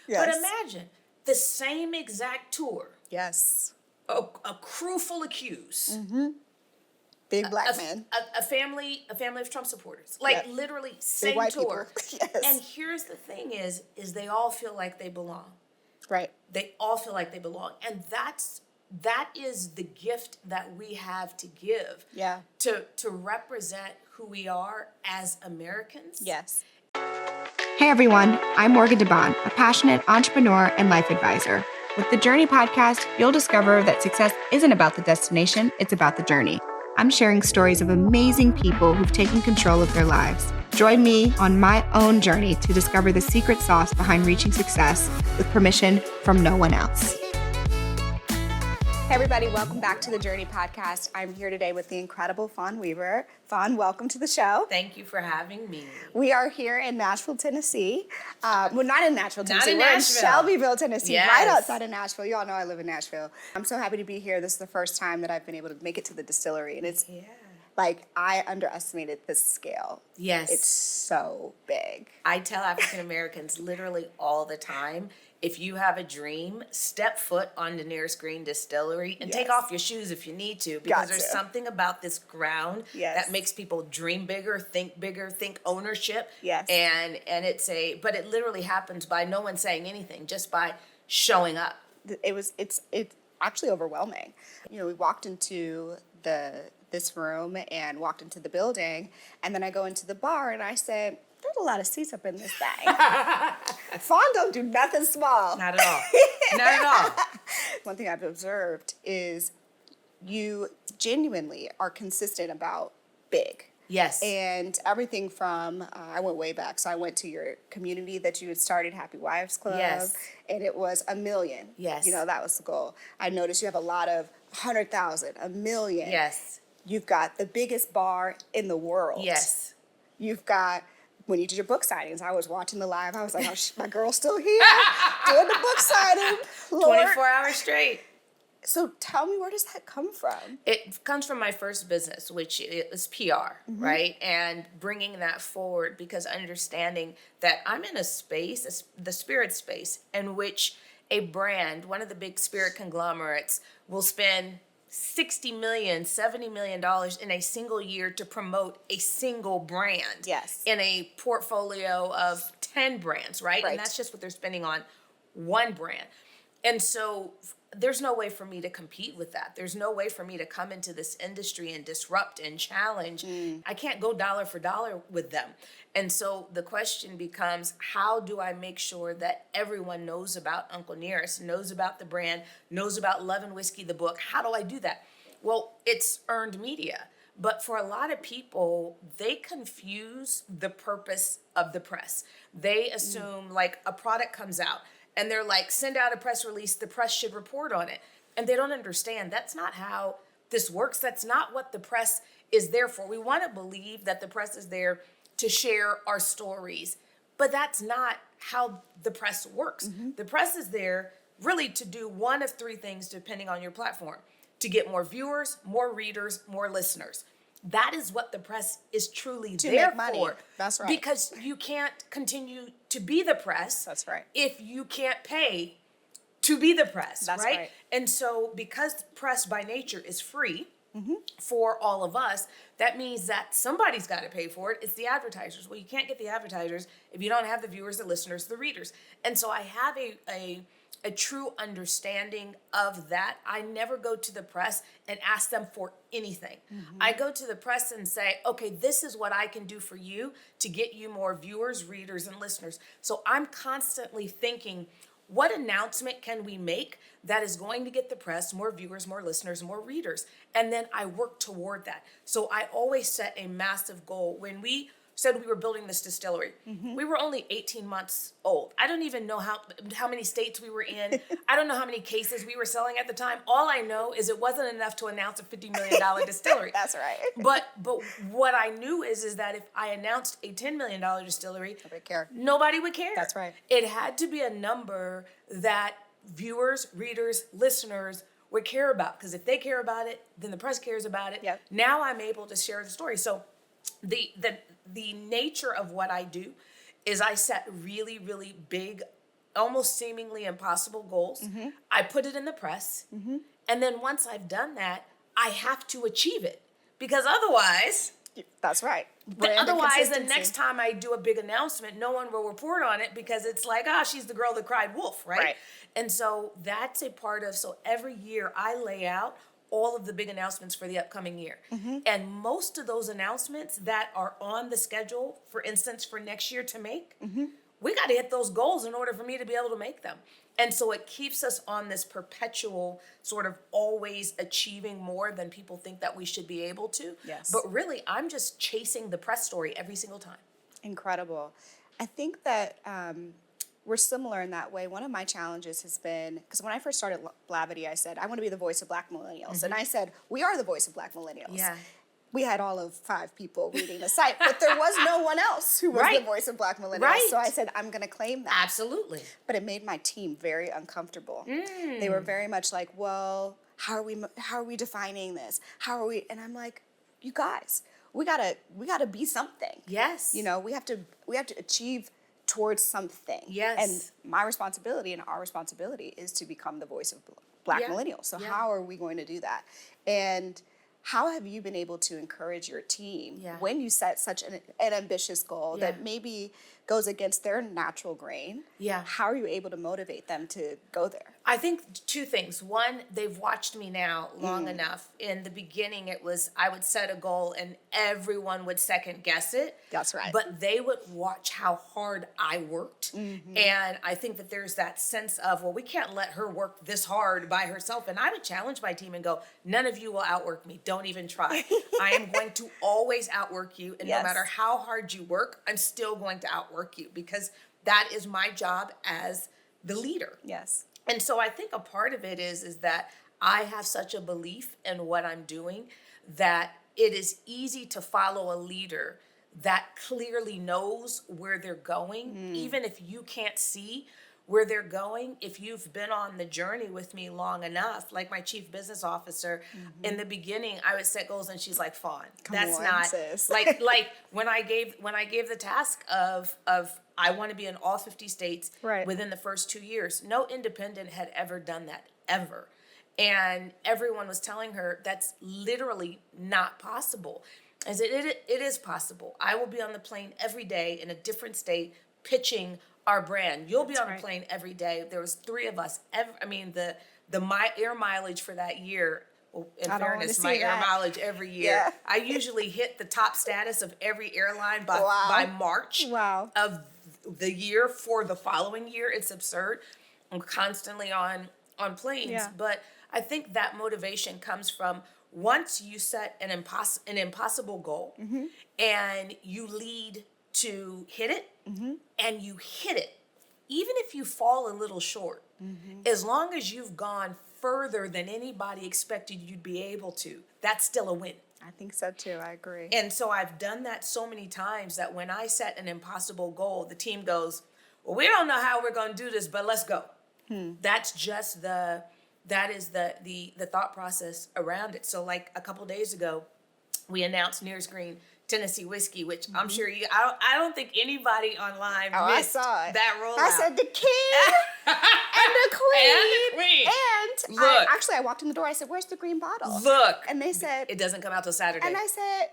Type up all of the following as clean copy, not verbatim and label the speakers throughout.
Speaker 1: Yes.
Speaker 2: But imagine the same exact tour.
Speaker 1: Yes.
Speaker 2: A crew full of Qs.
Speaker 1: Mm-hmm. Big black men.
Speaker 2: A family of Trump supporters. Like literally same
Speaker 1: white
Speaker 2: tour.
Speaker 1: Yes.
Speaker 2: And here's the thing is they all feel like they belong.
Speaker 1: Right.
Speaker 2: They all feel like they belong. And that is the gift that we have to give.
Speaker 1: Yeah.
Speaker 2: To represent who we are as Americans.
Speaker 1: Yes.
Speaker 3: Hey everyone, I'm Morgan DeBaun, a passionate entrepreneur and life advisor. With the Journey podcast, you'll discover that success isn't about the destination, it's about the journey. I'm sharing stories of amazing people who've taken control of their lives. Join me on my own journey to discover the secret sauce behind reaching success with permission from no one else.
Speaker 1: Hey everybody, welcome back to the Journey podcast. I'm here today with the incredible Fawn Weaver. Fawn, welcome to the show.
Speaker 2: Thank you for having me.
Speaker 1: We are here in Nashville, Tennessee. Well, not in Nashville, Tennessee.
Speaker 2: We're
Speaker 1: in Shelbyville, Tennessee,
Speaker 2: yes.
Speaker 1: right outside of Nashville. You all know I live in Nashville. I'm so happy to be here. This is the first time that I've been able to make it to the distillery, and it's like I underestimated the scale.
Speaker 2: Yes.
Speaker 1: It's so big.
Speaker 2: I tell African Americans literally all the time, if you have a dream, step foot on the nearest green distillery and take off your shoes if you need to, because there's something about this ground that makes people dream bigger, think ownership.
Speaker 1: Yes.
Speaker 2: And but it literally happens by no one saying anything, just by showing up.
Speaker 1: It's actually overwhelming. You know, we walked into this room and walked into the building, and then I go into the bar and I say, there's a lot of seats up in this thing. Fawn don't do nothing small.
Speaker 2: Not at all. Not at all.
Speaker 1: One thing I've observed is you genuinely are consistent about big.
Speaker 2: Yes.
Speaker 1: And everything from, I went way back, so I went to your community that you had started, Happy Wives Club.
Speaker 2: Yes.
Speaker 1: And it was 1 million.
Speaker 2: Yes.
Speaker 1: You know, that was the goal. I noticed you have a lot of 100,000, 1 million.
Speaker 2: Yes.
Speaker 1: You've got the biggest bar in the world.
Speaker 2: Yes.
Speaker 1: You've got, when you did your book signings, I was watching the live. I was like, oh, my girl's still here doing the book signing. Lord.
Speaker 2: 24 hours straight.
Speaker 1: So tell me, where does that come from?
Speaker 2: It comes from my first business, which is PR, right? And bringing that forward, because understanding that I'm in a space, the spirit space, in which a brand, one of the big spirit conglomerates, will spend $60 million, $70 million in a single year to promote a single brand.
Speaker 1: Yes.
Speaker 2: In a portfolio of 10 brands, right? And that's just what they're spending on one brand. And so there's no way for me to compete with that. There's no way for me to come into this industry and disrupt and challenge. I can't go dollar for dollar with them. And so the question becomes, how do I make sure that everyone knows about Uncle Nearest, knows about the brand, knows about Love and Whiskey, the book? How do I do that? Well, it's earned media. But for a lot of people, they confuse the purpose of the press. They assume like a product comes out and they're like, send out a press release, the press should report on it. And they don't understand that's not how this works. That's not what the press is there for. We want to believe that the press is there to share our stories, but that's not how the press works. The press is there really to do one of three things depending on your platform: to get more viewers, more readers, more listeners. That is what the press is truly there for.
Speaker 1: That's right.
Speaker 2: Because you can't continue to be the press.
Speaker 1: That's right.
Speaker 2: If you can't pay to be the press.
Speaker 1: That's right.
Speaker 2: And so because press by nature is free for all of us, that means that somebody's got to pay for it. It's the advertisers. Well, you can't get the advertisers if you don't have the viewers, the listeners, the readers. And so I have a true understanding of that. I never go to the press and ask them for anything. I go to the press and say, okay, this is what I can do for you to get you more viewers, readers, and listeners. So I'm constantly thinking, what announcement can we make that is going to get the press more viewers, more listeners, more readers? And then I work toward that. So I always set a massive goal. When we said we were building this distillery, we were only 18 months old. I don't even know how many states we were in. I don't know how many cases we were selling at the time. All I know is it wasn't enough to announce a $50 million distillery.
Speaker 1: That's right.
Speaker 2: But what I knew is that if I announced a $10 million distillery,
Speaker 1: nobody
Speaker 2: would care.
Speaker 1: That's right.
Speaker 2: It had to be a number that viewers, readers, listeners would care about. Because if they care about it, then the press cares about it.
Speaker 1: Yep.
Speaker 2: Now I'm able to share the story. So the nature of what I do is I set really, really big almost seemingly impossible goals. I put it in the press. And then once I've done that, I have to achieve it. Because otherwise,
Speaker 1: That's right. Brand and
Speaker 2: the
Speaker 1: consistency.
Speaker 2: next time I do a big announcement, no one will report on it because it's like, she's the girl that cried wolf, right?
Speaker 1: Right.
Speaker 2: And so that's a part of, so every year I lay out all of the big announcements for the upcoming year. And most of those announcements that are on the schedule, for instance, for next year to make, we got to hit those goals in order for me to be able to make them. And so it keeps us on this perpetual sort of always achieving more than people think that we should be able to.
Speaker 1: Yes.
Speaker 2: But really, I'm just chasing the press story every single time.
Speaker 1: Incredible. I think that we're similar in that way. One of my challenges has been, because when I first started Blavity, I said, I want to be the voice of Black millennials. And I said, we are the voice of Black millennials.
Speaker 2: Yeah.
Speaker 1: We had all of 5 people reading the site, but there was no one else who was the voice of Black millennials.
Speaker 2: Right.
Speaker 1: So I said, I'm going to claim that.
Speaker 2: Absolutely.
Speaker 1: But it made my team very uncomfortable. They were very much like, well, how are we defining this? How are we? And I'm like, you guys, we gotta be something.
Speaker 2: Yes.
Speaker 1: You know, we have to achieve towards something.
Speaker 2: Yes.
Speaker 1: And my responsibility and our responsibility is to become the voice of Black millennials. So how are we going to do that? And how have you been able to encourage your team when you set such an ambitious goal that maybe goes against their natural grain?
Speaker 2: Yeah.
Speaker 1: How are you able to motivate them to go there?
Speaker 2: I think 2 things. One, they've watched me now long enough. In the beginning, it was I would set a goal and everyone would second guess it.
Speaker 1: That's right.
Speaker 2: But they would watch how hard I worked. And I think that there's that sense of, well, we can't let her work this hard by herself. And I would challenge my team and go, none of you will outwork me. Don't even try. I am going to always outwork you. And no matter how hard you work, I'm still going to outwork you because that is my job as the leader.
Speaker 1: Yes.
Speaker 2: And so I think a part of it is that I have such a belief in what I'm doing that it is easy to follow a leader that clearly knows where they're going, even if you can't see where they're going. If you've been on the journey with me long enough, like my chief business officer, in the beginning, I would set goals and she's like, Fawn, that's
Speaker 1: on,
Speaker 2: not
Speaker 1: sis.
Speaker 2: like when I gave the task of I want to be in all 50 states within the first 2 years. No independent had ever done that, ever. And everyone was telling her that's literally not possible. I said, it is possible. I will be on the plane every day in a different state pitching our brand. You'll be on the plane every day. There was 3 of us. The air mileage for that year, well, in fairness, my air mileage every year, I usually hit the top status of every airline by March of the year for the following year. It's absurd. I'm constantly on planes. But I think that motivation comes from once you set an impossible goal and you lead to hit it and you hit it, even if you fall a little short, as long as you've gone further than anybody expected you'd be able to, that's still a win.
Speaker 1: I think so too. I agree.
Speaker 2: And so I've done that so many times that when I set an impossible goal, the team goes, well, we don't know how we're going to do this, but let's go. That's just the thought process around it. So like a couple days ago, we announced Nearest Green Tennessee whiskey, which I'm sure I don't think anybody online missed that rollout.
Speaker 1: I said the king and the queen. And I walked in the door. I said, where's the green bottle?
Speaker 2: Look.
Speaker 1: And they said,
Speaker 2: it doesn't come out till Saturday.
Speaker 1: And I said,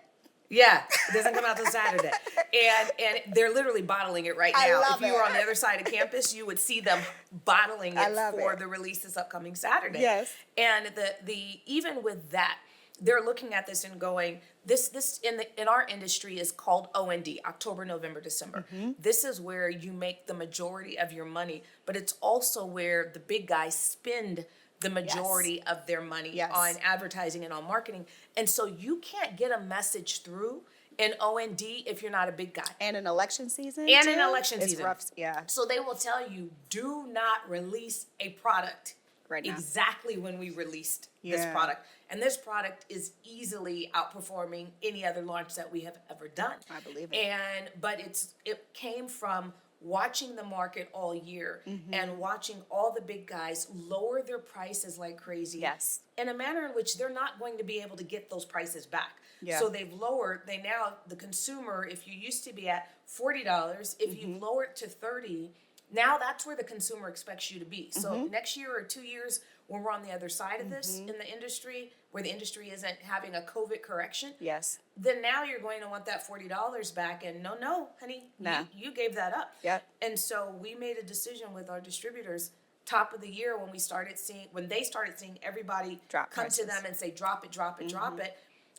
Speaker 2: yeah, it doesn't come out till Saturday. And they're literally bottling it right now. If you were on the other side of campus, you would see them bottling it for the release this upcoming Saturday.
Speaker 1: Yes.
Speaker 2: And the even with that, they're looking at this and going, this in our industry is called OND, October, November, December. This is where you make the majority of your money, but it's also where the big guys spend the majority of their money on advertising and on marketing. And so you can't get a message through in OND if you're not a big guy.
Speaker 1: And an election season.
Speaker 2: It's
Speaker 1: rough,
Speaker 2: So they will tell you, do not release a product exactly when we released this product. And this product is easily outperforming any other launch that we have ever done.
Speaker 1: I believe it.
Speaker 2: But it came from watching the market all year and watching all the big guys lower their prices like crazy.
Speaker 1: Yes.
Speaker 2: In a manner in which they're not going to be able to get those prices back. Yeah. So the consumer, if you used to be at $40, if you lower it to $30, Now that's where the consumer expects you to be. So next year or 2 years, when we're on the other side of this in the industry, where the industry isn't having a COVID correction,
Speaker 1: Yes.
Speaker 2: then now you're going to want that $40 back. And no, honey,
Speaker 1: Nah.
Speaker 2: you gave that up.
Speaker 1: Yep.
Speaker 2: And so we made a decision with our distributors, top of the year, when they started seeing everybody
Speaker 1: Drop
Speaker 2: come
Speaker 1: prices.
Speaker 2: to them and say, drop it, drop it, drop it.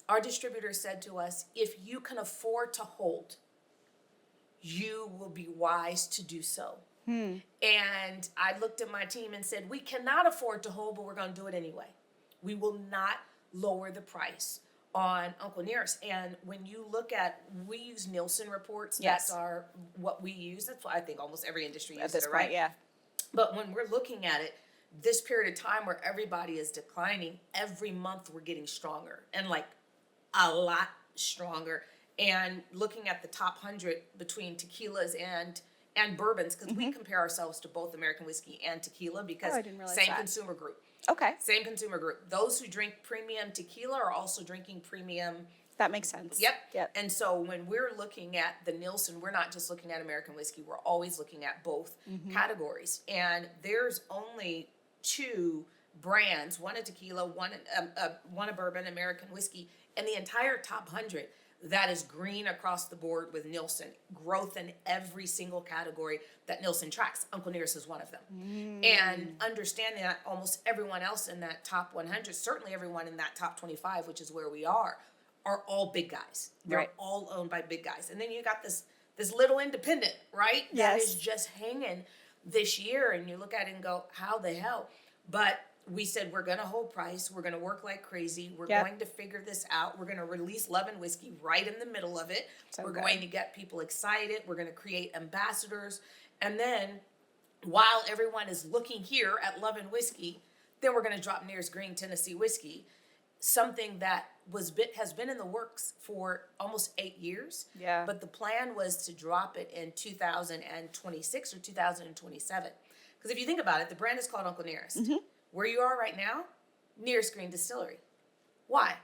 Speaker 2: Our distributors said to us, if you can afford to hold, you will be wise to do so. And I looked at my team and said, we cannot afford to hold, but we're going to do it anyway. We will not lower the price on Uncle Nearest. And when you look at, we use Nielsen reports.
Speaker 1: Yes.
Speaker 2: That's what we use. That's what I think almost every industry
Speaker 1: At
Speaker 2: uses
Speaker 1: this
Speaker 2: it,
Speaker 1: point,
Speaker 2: right?
Speaker 1: yeah.
Speaker 2: But when we're looking at it, this period of time where everybody is declining, every month we're getting stronger, and like a lot stronger. And looking at the top 100 between tequilas and bourbons, because we compare ourselves to both American whiskey and tequila, because
Speaker 1: I didn't realize
Speaker 2: same
Speaker 1: that.
Speaker 2: consumer group.
Speaker 1: Okay.
Speaker 2: Same consumer group. Those who drink premium tequila are also drinking premium.
Speaker 1: That makes sense.
Speaker 2: Yep. And so when we're looking at the Nielsen, we're not just looking at American whiskey. We're always looking at both categories. And there's only 2 brands, one a tequila, one a bourbon, American whiskey, and the entire top 100 that is green across the board with Nielsen. Growth in every single category that Nielsen tracks. Uncle Nearest is one of them. And understanding that almost everyone else in that top 100, certainly everyone in that top 25, which is where we are all big guys. They're
Speaker 1: Right.
Speaker 2: all owned by big guys. And then you got this little independent, right? That
Speaker 1: Yes.
Speaker 2: is just hanging this year, and you look at it and go, how the hell? But we said, we're going to hold price. We're going to work like crazy. We're
Speaker 1: Yep.
Speaker 2: going to figure this out. We're going to release Love and Whiskey right in the middle of it.
Speaker 1: So
Speaker 2: we're
Speaker 1: good.
Speaker 2: going to get people excited. We're going to create ambassadors. And then while everyone is looking here at Love and Whiskey, then we're going to drop Nearest Green Tennessee Whiskey, something that has been in the works for almost 8 years.
Speaker 1: Yeah.
Speaker 2: But the plan was to drop it in 2026 or 2027. Because if you think about it, the brand is called Uncle Nearest. Where you are right now, Nearest Green Distillery. Why?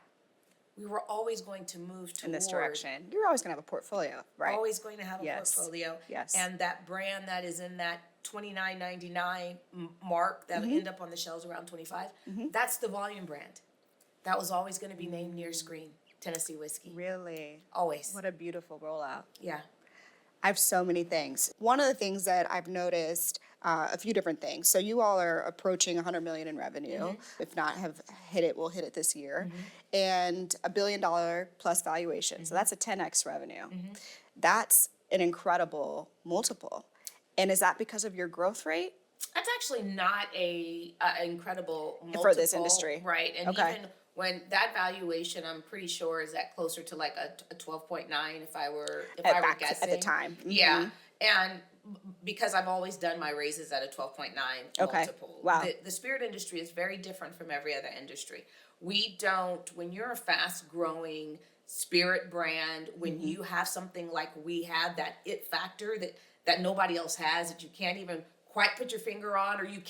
Speaker 2: We were always going to move toward
Speaker 1: In this direction. You're always going to have a portfolio, right?
Speaker 2: always going to have a
Speaker 1: Yes.
Speaker 2: portfolio.
Speaker 1: Yes.
Speaker 2: And that brand that is in that $29.99 mark that'll end up on the shelves around $25, that's the volume brand. That was always going to be named Nearest Green Tennessee Whiskey.
Speaker 1: Really?
Speaker 2: Always.
Speaker 1: What a beautiful rollout.
Speaker 2: Yeah.
Speaker 1: I have so many things. One of the things that I've noticed, a few different things. So you all are approaching 100 million in revenue. If not have hit it, we'll hit it this year. And $1 billion plus valuation. So that's a 10x revenue. That's an incredible multiple. And is that because of your growth rate?
Speaker 2: That's actually not a incredible multiple.
Speaker 1: For this industry.
Speaker 2: Right. And
Speaker 1: Okay.
Speaker 2: even when that valuation, I'm pretty sure is at closer to like a 12.9 if I were guessing.
Speaker 1: At the time.
Speaker 2: Yeah. And because I've always done my raises at a 12.9
Speaker 1: Okay.
Speaker 2: multiple.
Speaker 1: Wow.
Speaker 2: The spirit industry is very different from every other industry. We don't, when you're a fast growing spirit brand, when you have something like we have, that it factor that nobody else has, that you can't even quite put your finger on, or you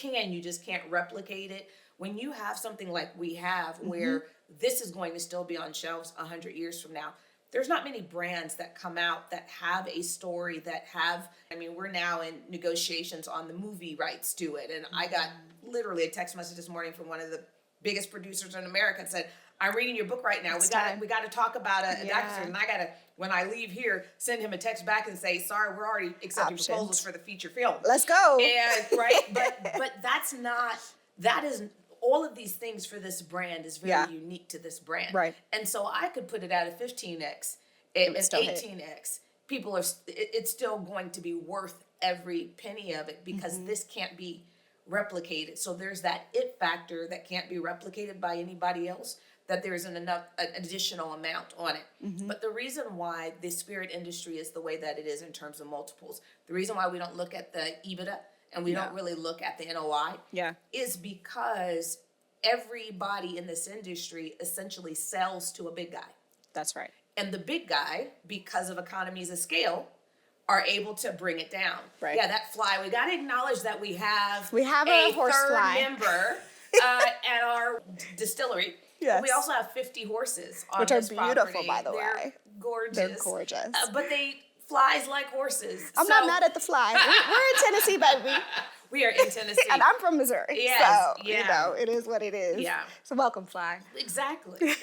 Speaker 2: just can't replicate it. When you have something like we have, where this is going to still be on shelves 100 years from now, there's not many brands that come out that have a story that have, we're now in negotiations on the movie rights to it. And I got literally a text message this morning from one of the biggest producers in America and said, I'm reading your book right now. We got to talk about a documentary. And I got to, when I leave here, send him a text back and say, sorry, we're already accepting
Speaker 1: Options.
Speaker 2: proposals for the feature film.
Speaker 1: Let's go.
Speaker 2: And but that is all of these things for this brand is very unique to this brand.
Speaker 1: Right.
Speaker 2: And so I could put it at a 15x,
Speaker 1: would
Speaker 2: an
Speaker 1: still hit.
Speaker 2: 18x. It's still going to be worth every penny of it, because this can't be replicated. So there's that it factor that can't be replicated by anybody else, that there's an additional amount on it. But the reason why the spirit industry is the way that it is in terms of multiples, the reason why we don't look at the EBITDA and we don't really look at the NOI is because everybody in this industry essentially sells to a big guy.
Speaker 1: That's right.
Speaker 2: And the big guy, because of economies of scale, are able to bring it down.
Speaker 1: Right.
Speaker 2: Yeah, that fly. We got to acknowledge that we have
Speaker 1: a horse
Speaker 2: third
Speaker 1: fly.
Speaker 2: member at our distillery.
Speaker 1: Yes.
Speaker 2: We also have 50 horses on
Speaker 1: Which are
Speaker 2: this
Speaker 1: beautiful,
Speaker 2: property.
Speaker 1: by the
Speaker 2: They're
Speaker 1: way.
Speaker 2: gorgeous.
Speaker 1: They're gorgeous.
Speaker 2: But they flies like horses.
Speaker 1: I'm not mad at the fly. We're in Tennessee, baby.
Speaker 2: We are in Tennessee.
Speaker 1: And I'm from Missouri.
Speaker 2: Yes,
Speaker 1: So,
Speaker 2: yeah.
Speaker 1: it is what it is.
Speaker 2: Yeah.
Speaker 1: So welcome, fly.
Speaker 2: Exactly.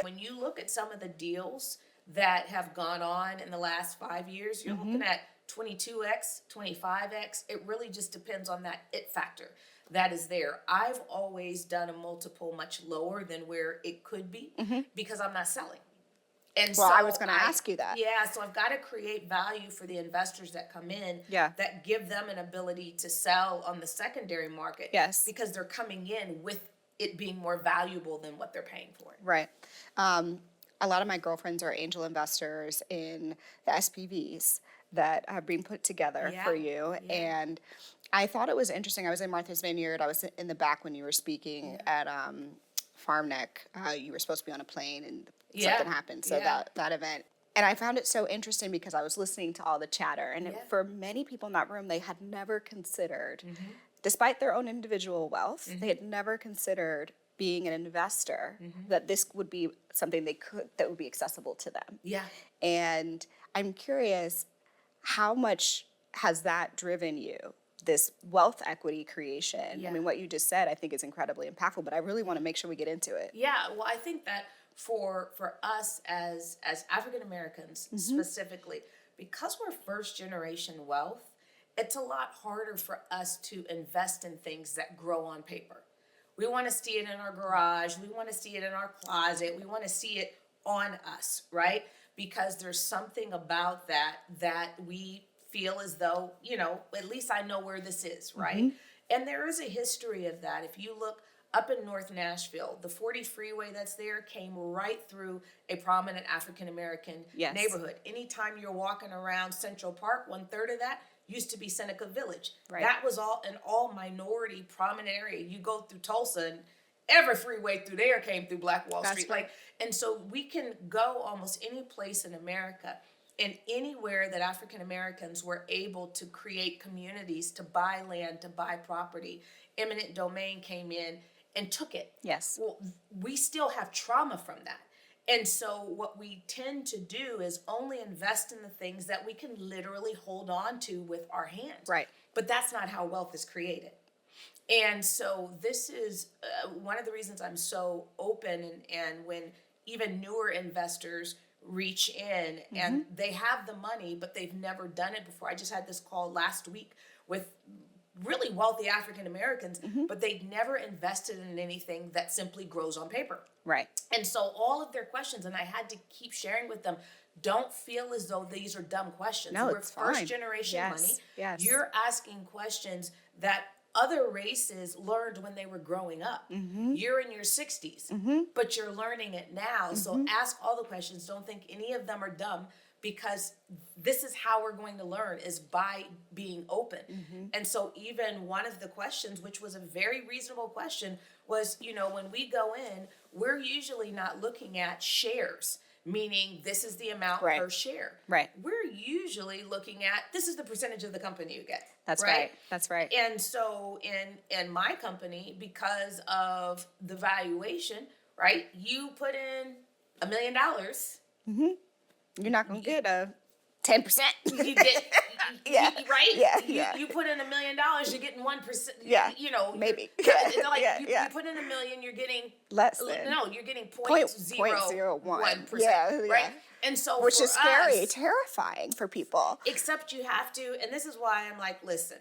Speaker 2: When you look at some of the deals that have gone on in the last 5 years, you're looking at 22x, 25x. It really just depends on that it factor that is there. I've always done a multiple much lower than where it could be because I'm not selling. And
Speaker 1: Well,
Speaker 2: so
Speaker 1: I was going to ask you that.
Speaker 2: Yeah, so I've got to create value for the investors that come in that give them an ability to sell on the secondary market.
Speaker 1: Yes.
Speaker 2: Because they're coming in with it being more valuable than what they're paying for it.
Speaker 1: Right. A lot of my girlfriends are angel investors in the SPVs that are being put together for you.
Speaker 2: Yeah.
Speaker 1: And I thought it was interesting. I was in Martha's Vineyard. I was in the back when you were speaking at Farm Neck. You were supposed to be on a plane and something happened. So that event. And I found it so interesting because I was listening to all the chatter. And for many people in that room, they had never considered, despite their own individual wealth, they had never considered being an investor, that this would be something that would be accessible to them.
Speaker 2: Yeah.
Speaker 1: And I'm curious, how much has that driven you, this wealth equity creation?
Speaker 2: Yeah.
Speaker 1: I mean, what you just said, I think is incredibly impactful, but I really want to make sure we get into it.
Speaker 2: Yeah, well, I think that for us as African Americans specifically, because we're first generation wealth, it's a lot harder for us to invest in things that grow on paper. We want to see it in our garage. We want to see it in our closet. We want to see it on us, right? Because there's something about that we feel as though, at least I know where this is, right? And there is a history of that. If you look up in North Nashville, the 40 freeway that's there came right through a prominent African-American neighborhood. Anytime you're walking around Central Park, 1/3 of that used to be Seneca Village. Right. That was all an all minority prominent area. You go through Tulsa and every freeway through there came through Black Wall Street.
Speaker 1: Right.
Speaker 2: And so we can go almost any place in America and anywhere that African Americans were able to create communities, to buy land, to buy property. Eminent domain came in and took it.
Speaker 1: Yes.
Speaker 2: Well, we still have trauma from that. And so what we tend to do is only invest in the things that we can literally hold on to with our hands.
Speaker 1: Right.
Speaker 2: But that's not how wealth is created. And so this is one of the reasons I'm so open and when even newer investors reach in and they have the money, but they've never done it before. I just had this call last week with really wealthy African Americans, but they'd never invested in anything that simply grows on paper.
Speaker 1: Right.
Speaker 2: And so all of their questions, and I had to keep sharing with them, don't feel as though these are dumb questions.
Speaker 1: No,
Speaker 2: We're
Speaker 1: it's
Speaker 2: first
Speaker 1: fine.
Speaker 2: generation money.
Speaker 1: Yes.
Speaker 2: You're asking questions that other races learned when they were growing up. You're in your 60s, but you're learning it now. So ask all the questions. Don't think any of them are dumb, because this is how we're going to learn, is by being open. And so even one of the questions, which was a very reasonable question, was, when we go in, we're usually not looking at shares, meaning this is the amount per share.
Speaker 1: Right.
Speaker 2: We're usually looking at, this is the percentage of the company you get.
Speaker 1: That's right. That's right.
Speaker 2: And so in my company, because of the valuation, right, you put in $1 million.
Speaker 1: You're not going to get a 10%.
Speaker 2: You get, right?
Speaker 1: Yeah.
Speaker 2: You put in $1 million, you're getting 1%.
Speaker 1: Yeah. Maybe. You
Speaker 2: put in $1 million, you're getting
Speaker 1: less than.
Speaker 2: No, you're getting
Speaker 1: 0.01%.
Speaker 2: Yeah. Right?
Speaker 1: Yeah.
Speaker 2: And so
Speaker 1: which
Speaker 2: for
Speaker 1: is scary,
Speaker 2: us,
Speaker 1: terrifying for people.
Speaker 2: except you have to, and this is why I'm like, listen,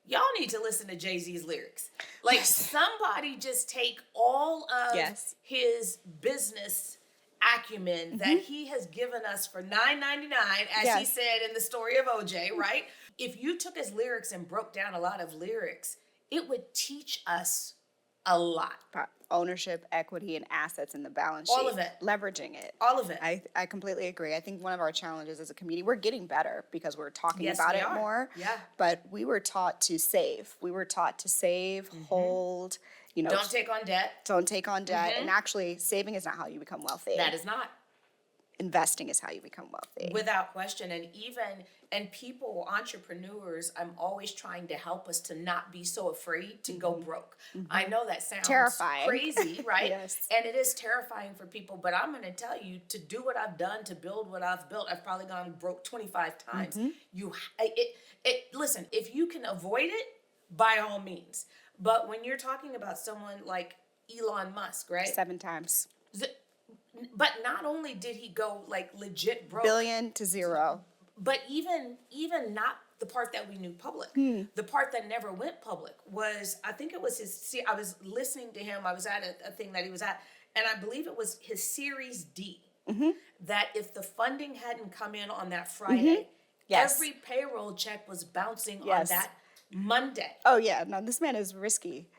Speaker 2: y'all need to listen to Jay-Z's lyrics. Like, somebody just take all of his business acumen that he has given us for $9.99, as he said in the story of OJ, right? If you took his lyrics and broke down a lot of lyrics, it would teach us a lot.
Speaker 1: Ownership, equity, and assets in the balance sheet.
Speaker 2: All of it.
Speaker 1: Leveraging it.
Speaker 2: All of it.
Speaker 1: I completely agree. I think one of our challenges as a community, we're getting better because we're talking about
Speaker 2: we
Speaker 1: it
Speaker 2: are.
Speaker 1: more.
Speaker 2: Yeah.
Speaker 1: But we were taught to save. We were taught to save, hold,
Speaker 2: Don't take on debt.
Speaker 1: Don't take on debt. And actually, saving is not how you become wealthy.
Speaker 2: That is not.
Speaker 1: investing is how you become wealthy.
Speaker 2: Without question. And people, entrepreneurs, I'm always trying to help us to not be so afraid to go broke. I know that sounds
Speaker 1: Terrifying.
Speaker 2: crazy, right?
Speaker 1: Yes.
Speaker 2: And it is terrifying for people, but I'm going to tell you, to do what I've done, to build what I've built, I've probably gone broke 25 times. Listen, if you can avoid it, by all means. But when you're talking about someone like Elon Musk, right?
Speaker 1: 7 times.
Speaker 2: But not only did he go like legit broke,
Speaker 1: Billion to zero.
Speaker 2: but even not the part that we knew public, the part that never went public was, I think it was I was listening to him, I was at a thing that he was at, and I believe it was his Series D, that if the funding hadn't come in on that Friday,
Speaker 1: Yes.
Speaker 2: every payroll check was bouncing on
Speaker 1: Yes.
Speaker 2: that Monday.
Speaker 1: Oh yeah, no, this man is risky.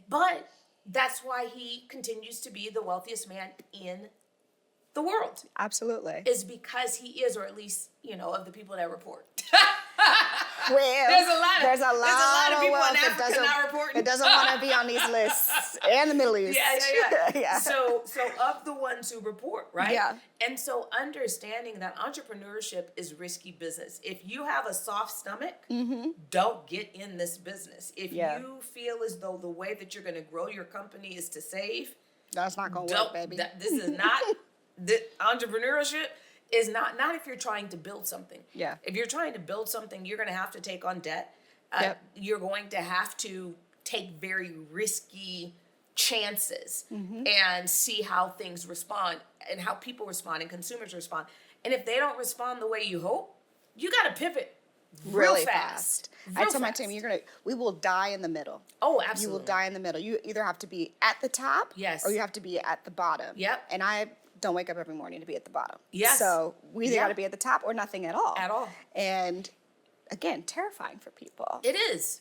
Speaker 2: But that's why he continues to be the wealthiest man in the world,
Speaker 1: Absolutely.
Speaker 2: is because he is, or at least, of the people that report.
Speaker 1: Well,
Speaker 2: there's a lot of people
Speaker 1: wealth
Speaker 2: in Africa not reporting.
Speaker 1: that doesn't want to be on these lists, and the Middle East.
Speaker 2: Yeah. So of the ones who report, right?
Speaker 1: Yeah.
Speaker 2: And so understanding that entrepreneurship is risky business. If you have a soft stomach, don't get in this business. If you feel as though the way that you're going to grow your company is to save,
Speaker 1: That's not going to work, baby.
Speaker 2: This is not, the entrepreneurship is not if you're trying to build something.
Speaker 1: Yeah.
Speaker 2: If you're trying to build something, you're going to have to take on debt. You're going to have to take very risky chances and see how things respond and how people respond and consumers respond. And if they don't respond the way you hope, you got to pivot
Speaker 1: really
Speaker 2: fast.
Speaker 1: I tell my team, we will die in the middle.
Speaker 2: Oh, absolutely.
Speaker 1: You will die in the middle. You either have to be at the top,
Speaker 2: Yes.
Speaker 1: or you have to be at the bottom.
Speaker 2: Yep.
Speaker 1: And I don't wake up every morning to be at the bottom.
Speaker 2: Yes.
Speaker 1: So we either got to be at the top or nothing at all.
Speaker 2: At all.
Speaker 1: And again, terrifying for people.
Speaker 2: It is.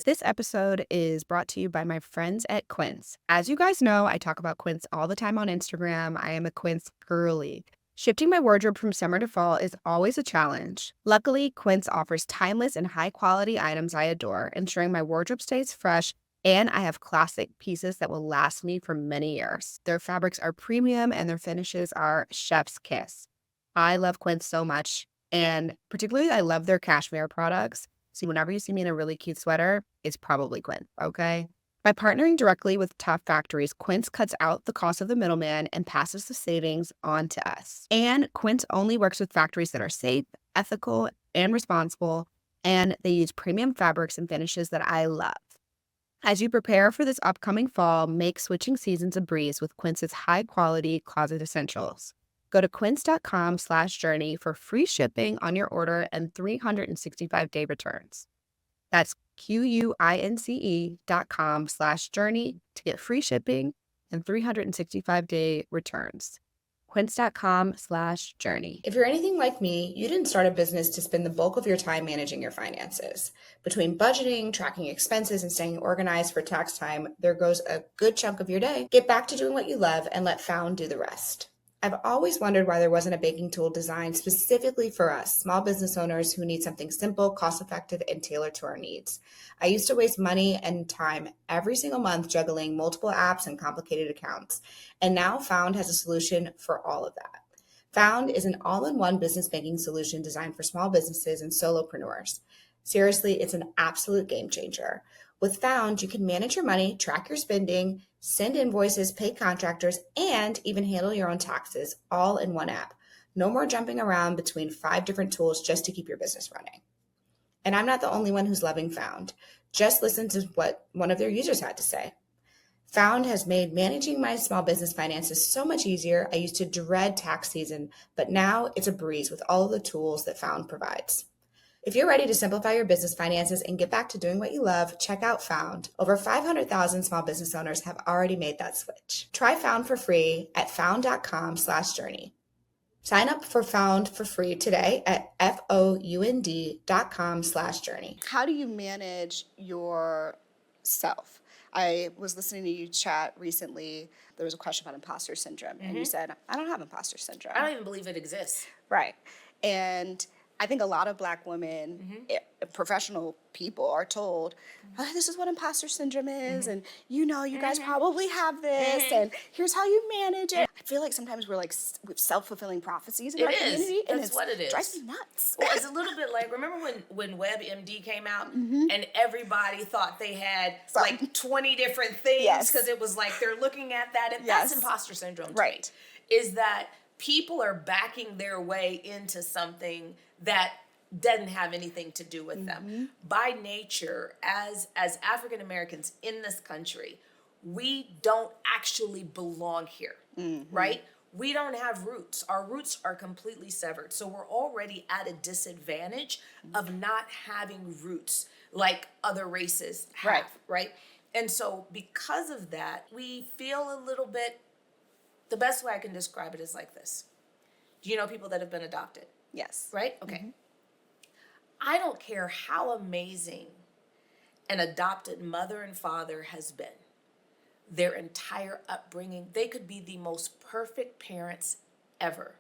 Speaker 3: This episode is brought to you by my friends at Quince. As you guys know, I talk about Quince all the time on Instagram. I am a Quince girly. Shifting my wardrobe from summer to fall is always a challenge. Luckily, Quince offers timeless and high-quality items I adore, ensuring my wardrobe stays fresh, and I have classic pieces that will last me for many years. Their fabrics are premium and their finishes are chef's kiss. I love Quince so much, and particularly I love their cashmere products. So whenever you see me in a really cute sweater, it's probably Quince, okay? By partnering directly with top factories, Quince cuts out the cost of the middleman and passes the savings on to us. And Quince only works with factories that are safe, ethical, and responsible, and they use premium fabrics and finishes that I love. As you prepare for this upcoming fall, make switching seasons a breeze with Quince's high-quality closet essentials. Go to quince.com/journey for free shipping on your order and 365-day returns. That's QUINCE.com/journey to get free shipping and 365-day returns. Quince.com/journey.
Speaker 4: If you're anything like me, you didn't start a business to spend the bulk of your time managing your finances. Between budgeting, tracking expenses, and staying organized for tax time, there goes a good chunk of your day. Get back to doing what you love and let Found do the rest. I've always wondered why there wasn't a baking tool designed specifically for us, small business owners who need something simple, cost-effective, and tailored to our needs. I used to waste money and time every single month juggling multiple apps and complicated accounts. And now Found has a solution for all of that. Found is an all-in-one business banking solution designed for small businesses and solopreneurs. Seriously, it's an absolute game changer. With Found, you can manage your money, track your spending, send invoices, pay contractors, and even handle your own taxes all in one app. No more jumping around between 5 different tools just to keep your business running. And I'm not the only one who's loving Found. Just listen to what one of their users had to say. Found has made managing my small business finances so much easier. I used to dread tax season, but now it's a breeze with all of the tools that Found provides. If you're ready to simplify your business finances and get back to doing what you love, check out Found. Over 500,000 small business owners have already made that switch. Try Found for free at found.com/journey. Sign up for Found for free today at found.com/journey.
Speaker 1: How do you manage yourself? I was listening to you chat recently. There was a question about imposter syndrome, and you said, I don't have imposter syndrome.
Speaker 2: I don't even believe it exists.
Speaker 1: Right. And I think a lot of Black women, professional people, are told, oh, this is what imposter syndrome is, and you guys probably have this, and here's how you manage it. I feel like sometimes we're like with self-fulfilling prophecies in our community, and
Speaker 2: That's what it is.
Speaker 1: Drives me nuts.
Speaker 2: Well, it's a little bit like, remember when WebMD came out and everybody thought they had like 20 different things because it was like they're looking at that, and that's imposter syndrome to me, is that people are backing their way into something that doesn't have anything to do with them. By nature, as African Americans in this country, we don't actually belong here, right? We don't have roots. Our roots are completely severed. So we're already at a disadvantage of not having roots like other races have, right? And so because of that, we feel a little bit, the best way I can describe it is like this. Do you know people that have been adopted?
Speaker 1: Yes.
Speaker 2: Right? Okay. I don't care how amazing an adopted mother and father has been. Their entire upbringing, they could be the most perfect parents ever.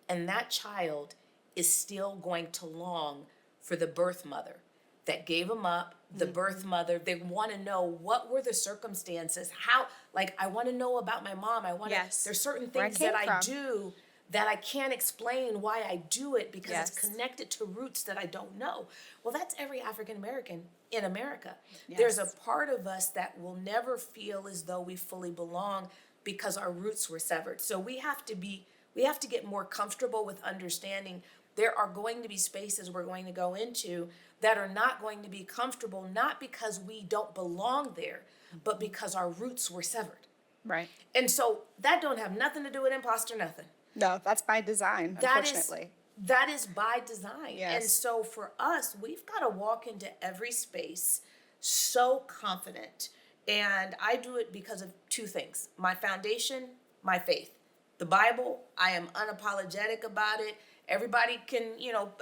Speaker 2: And that child is still going to long for the birth mother that gave them up, the birth mother. They want to know what were the circumstances, how, like, I want to know about my mom. I want to, there's certain things that I do that I can't explain why I do it because it's connected to roots that I don't know. Well, that's every African American in America. There's a part of us that will never feel as though we fully belong because our roots were severed. So we have to get more comfortable with understanding there are going to be spaces we're going to go into that are not going to be comfortable, not because we don't belong there, but because our roots were severed.
Speaker 1: Right.
Speaker 2: And so that don't have nothing to do with imposter, nothing.
Speaker 1: No, that's by design, unfortunately.
Speaker 2: That is by design.
Speaker 1: Yes.
Speaker 2: And so for us, we've got to walk into every space so confident. And I do it because of two things. My foundation, my faith. The Bible, I am unapologetic about it. Everybody can,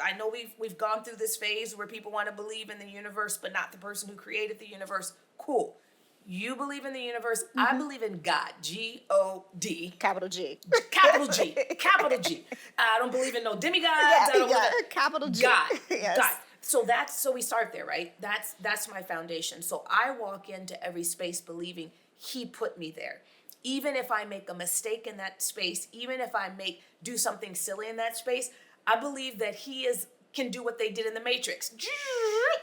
Speaker 2: I know we've gone through this phase where people want to believe in the universe, but not the person who created the universe. Cool. You believe in the universe. I believe in God. G-O-D.
Speaker 1: Capital G.
Speaker 2: Capital G. Capital G. I don't believe in no demigods. I don't believe in
Speaker 1: capital G.
Speaker 2: God.
Speaker 1: Yes.
Speaker 2: God. So we start there, right? That's my foundation. So I walk into every space believing He put me there. Even if I make a mistake in that space, even if I do something silly in that space, I believe that He can do what they did in the Matrix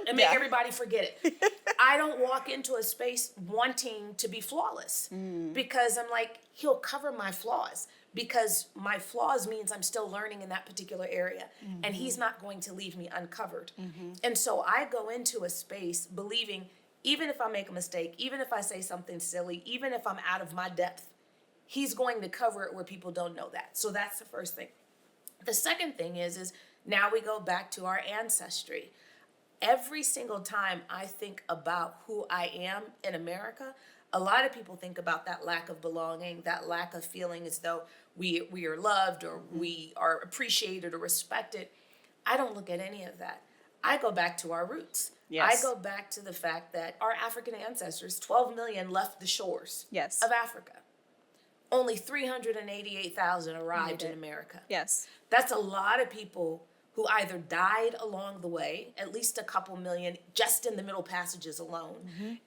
Speaker 2: and make everybody forget it. I don't walk into a space wanting to be flawless because I'm like, He'll cover my flaws because my flaws means I'm still learning in that particular area and He's not going to leave me uncovered. And so I go into a space believing even if I make a mistake, even if I say something silly, even if I'm out of my depth, He's going to cover it where people don't know that. So that's the first thing. The second thing is now we go back to our ancestry. Every single time I think about who I am in America, a lot of people think about that lack of belonging, that lack of feeling as though we are loved or we are appreciated or respected. I don't look at any of that. I go back to our roots. Yes. I go back to the fact that our African ancestors, 12 million, left the shores of Africa. Only 388,000 arrived in America.
Speaker 1: Yes.
Speaker 2: That's a lot of people who either died along the way, at least a couple million, just in the Middle Passages alone.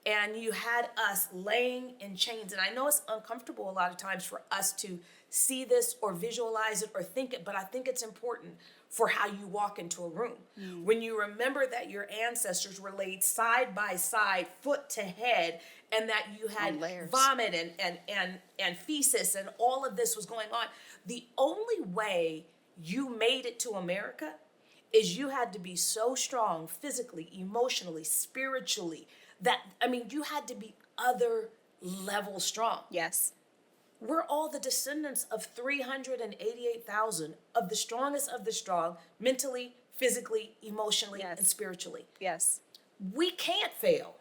Speaker 2: And you had us laying in chains. And I know it's uncomfortable a lot of times for us to see this or visualize it or think it, but I think it's important for how you walk into a room. When you remember that your ancestors were laid side by side, foot to head, and that you had vomit and feces and all of this was going on, the only way you made it to America is you had to be so strong physically, emotionally, spiritually, that, you had to be other level strong.
Speaker 1: Yes.
Speaker 2: We're all the descendants of 388,000 of the strongest of the strong, mentally, physically, emotionally, and spiritually.
Speaker 1: Yes.
Speaker 2: We can't fail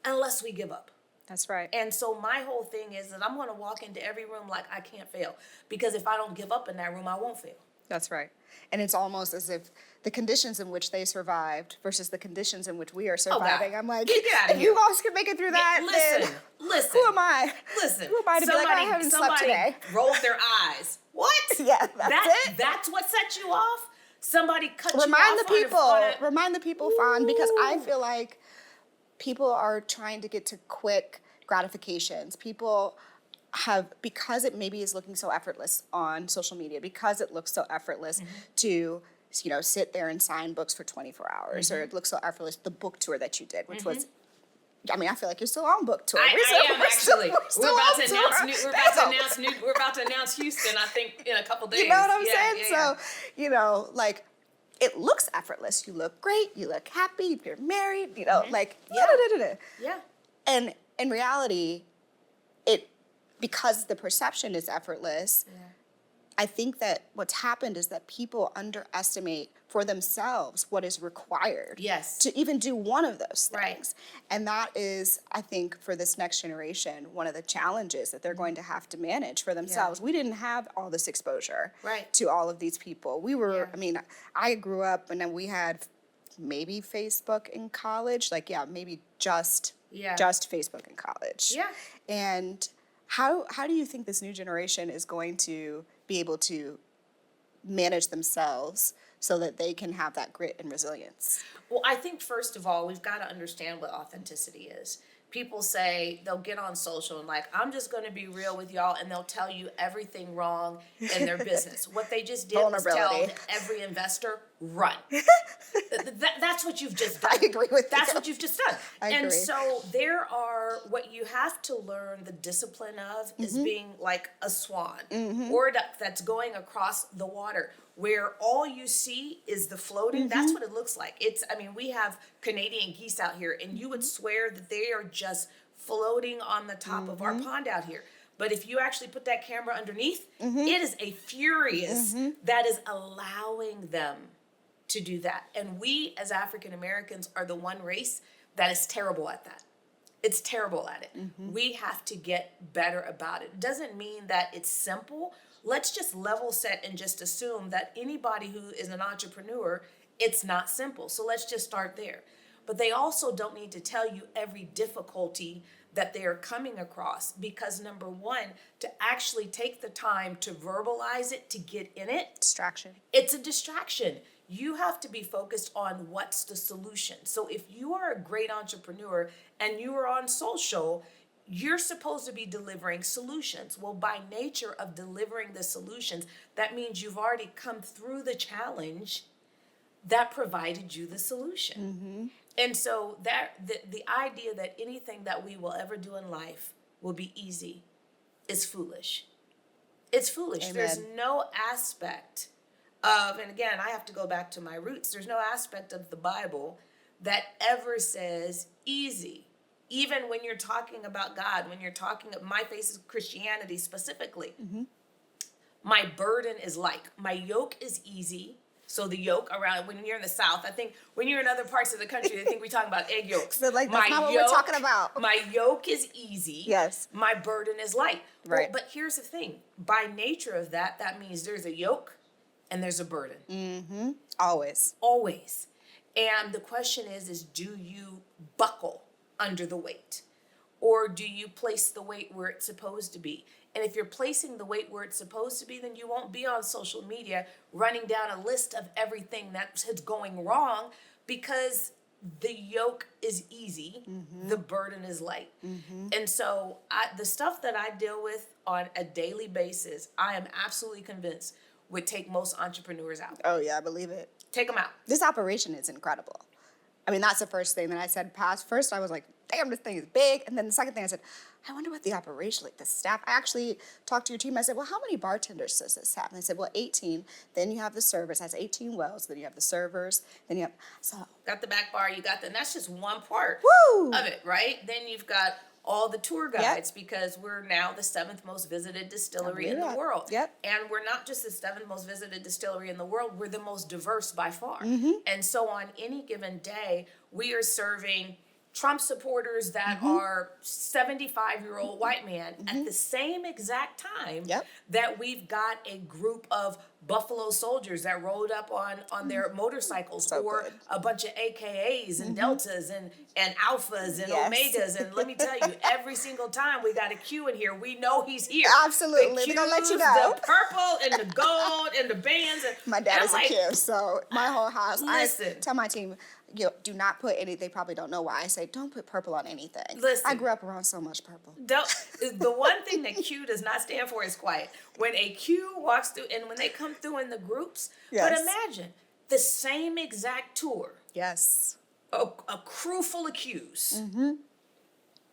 Speaker 2: unless we give up.
Speaker 1: That's right.
Speaker 2: And so my whole thing is that I'm going to walk into every room like I can't fail. Because if I don't give up in that room, I won't fail.
Speaker 1: That's right. And it's almost as if the conditions in which they survived versus the conditions in which we are surviving. I'm like,
Speaker 2: get out of
Speaker 1: if
Speaker 2: here.
Speaker 1: you guys can make it through that,
Speaker 2: listen.
Speaker 1: Who am I?
Speaker 2: Listen.
Speaker 1: Who am I to be like, I haven't slept today?
Speaker 2: Rolled their eyes. What?
Speaker 1: Yeah, that's it.
Speaker 2: That's what set you off? Somebody cut you
Speaker 1: Remind
Speaker 2: off
Speaker 1: the people.
Speaker 2: on a,
Speaker 1: Remind the people, Fawn, because I feel like people are trying to get to quick gratifications. People have, because it maybe is looking so effortless on social media, because it looks so effortless to, you know, sit there and sign books for 24 hours, or it looks so effortless, the book tour that you did, which was, I mean, I feel like you're still on book tour.
Speaker 2: I am actually.
Speaker 1: We're
Speaker 2: about to announce Houston, I think, in a couple days.
Speaker 1: You know what I'm saying?
Speaker 2: Yeah.
Speaker 1: So, you know, like, it looks effortless. You look great. You look happy. You're married. You know, like,
Speaker 2: Yeah.
Speaker 1: And in reality, because the perception is effortless, I think that what's happened is that people underestimate for themselves what is required to even do one of those things.
Speaker 2: Right.
Speaker 1: And that is, I think, for this next generation, one of the challenges that they're going to have to manage for themselves. We didn't have all this exposure to all of these people. We were, I mean, I grew up and then we had maybe Facebook in college, like, maybe just Facebook in college.
Speaker 2: Yeah.
Speaker 1: And how do you think this new generation is going to be able to manage themselves so that they can have that grit and resilience?
Speaker 2: Well, I think first of all, we've got to understand what authenticity is. People say they'll get on social and like, I'm just going to be real with y'all, and they'll tell you everything wrong in their business. What they just did was tell every investor, run. That's what you've just done.
Speaker 1: I agree with
Speaker 2: That's
Speaker 1: you.
Speaker 2: what you've just done.
Speaker 1: I agree.
Speaker 2: So there are, what you have to learn the discipline of is being like a swan or a duck that's going across the water, where all you see is the floating. That's what it looks like. I mean, we have Canadian geese out here, and you would swear that they are just floating on the top of our pond out here. But if you actually put that camera underneath, it is a furious that is allowing them to do that. And we as African Americans are the one race that is terrible at that. It's terrible at it. We have to get better about it. It doesn't mean that it's simple. Let's just level set and just assume that anybody who is an entrepreneur, it's not simple. So let's just start there. But they also don't need to tell you every difficulty that they are coming across, because number one, to actually take the time to verbalize it, to get in it.
Speaker 1: Distraction.
Speaker 2: It's a distraction. You have to be focused on what's the solution. So if you are a great entrepreneur and you are on social, you're supposed to be delivering solutions. Well, by nature of delivering the solutions, that means you've already come through the challenge that provided you the solution. And so that the idea that anything that we will ever do in life will be easy is foolish. It's foolish.
Speaker 1: Amen.
Speaker 2: There's no aspect of, and again, I have to go back to my roots, there's no aspect of the Bible that ever says easy. Even when you're talking about God, when you're talking, my faith is Christianity specifically, my burden is light. My yoke is easy. So the yoke around, when you're in the South, I think when you're in other parts of the country, they think we're talking about egg yolks.
Speaker 1: So like, that's not what we're talking about.
Speaker 2: My yoke is easy.
Speaker 1: Yes.
Speaker 2: My burden is light.
Speaker 1: Right.
Speaker 2: Well, but here's the thing. By nature of that, that means there's a yoke and there's a burden.
Speaker 1: Always.
Speaker 2: Always. And the question is do you buckle under the weight? Or do you place the weight where it's supposed to be? And if you're placing the weight where it's supposed to be, then you won't be on social media running down a list of everything that's going wrong, because the yoke is easy, the burden is light. And so the stuff that I deal with on a daily basis, I am absolutely convinced would take most entrepreneurs out.
Speaker 1: Oh yeah, I believe it.
Speaker 2: Take them out.
Speaker 1: This operation is incredible. I mean, that's the first thing that I said. First, I was like, damn, this thing is big. And then the second thing I said, I wonder what the operation, like the staff. I actually talked to your team. I said, well, how many bartenders does this have? And they said, well, 18. Then you have the servers. That's 18 wells. Then you have the servers. Then you have, so.
Speaker 2: Got the back bar, and that's just one part
Speaker 1: Woo!
Speaker 2: of it, right? Then you've got all the tour guides, because we're now the 7th most visited distillery in the world. And we're not just the 7th most visited distillery in the world, we're the most diverse by far. And so on any given day, we are serving Trump supporters that are 75-year-old white men at the same exact time that we've got a group of Buffalo soldiers that rode up on their motorcycles, or a bunch of AKAs and Deltas and Alphas and Omegas. And let me tell you, every single time we got a Q in here, we know he's here.
Speaker 1: Absolutely. They're going to let you know.
Speaker 2: The purple and the gold and the bands. And,
Speaker 1: my dad is a Q, so my whole house,
Speaker 2: listen.
Speaker 1: I tell my team, do not put any, they probably don't know why. I say, don't put purple on anything.
Speaker 2: Listen.
Speaker 1: I grew up around so much purple.
Speaker 2: The one thing that Q does not stand for is quiet. When a Q walks through, and when they come through in the groups, but imagine the same exact tour.
Speaker 1: Yes.
Speaker 2: A crew full of Qs.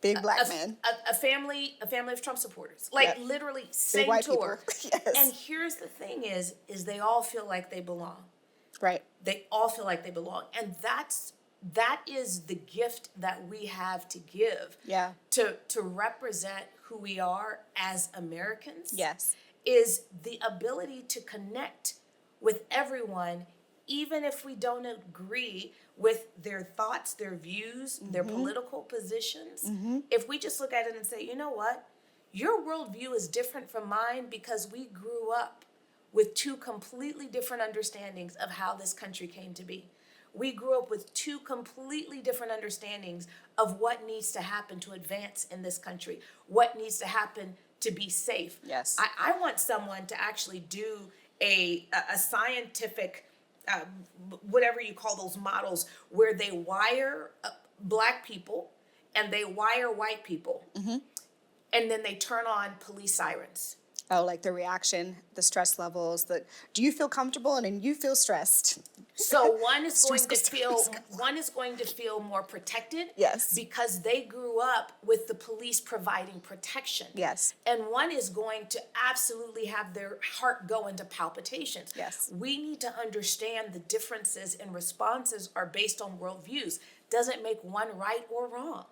Speaker 1: Big black men.
Speaker 2: A family of Trump supporters. Like literally same
Speaker 1: white
Speaker 2: tour.
Speaker 1: Yes.
Speaker 2: And here's the thing is they all feel like they belong.
Speaker 1: Right.
Speaker 2: They all feel like they belong. And that is the gift that we have to give.
Speaker 1: Yeah.
Speaker 2: To represent who we are as Americans.
Speaker 1: Yes.
Speaker 2: Is the ability to connect with everyone, even if we don't agree with their thoughts, their views, their political positions. If we just look at it and say, you know what? Your worldview is different from mine because we grew up with two completely different understandings of how this country came to be. We grew up with two completely different understandings of what needs to happen to advance in this country, what needs to happen to be safe.
Speaker 1: Yes.
Speaker 2: I want someone to actually do a scientific, whatever you call those models, where they wire black people and they wire white people, and then they turn on police sirens.
Speaker 1: Oh, like the reaction, the stress levels. Do you feel comfortable and then you feel stressed?
Speaker 2: So one is going to feel more protected.
Speaker 1: Yes.
Speaker 2: Because they grew up with the police providing protection.
Speaker 1: Yes.
Speaker 2: And one is going to absolutely have their heart go into palpitations.
Speaker 1: Yes.
Speaker 2: We need to understand the differences in responses are based on worldviews. Doesn't make one right or wrong.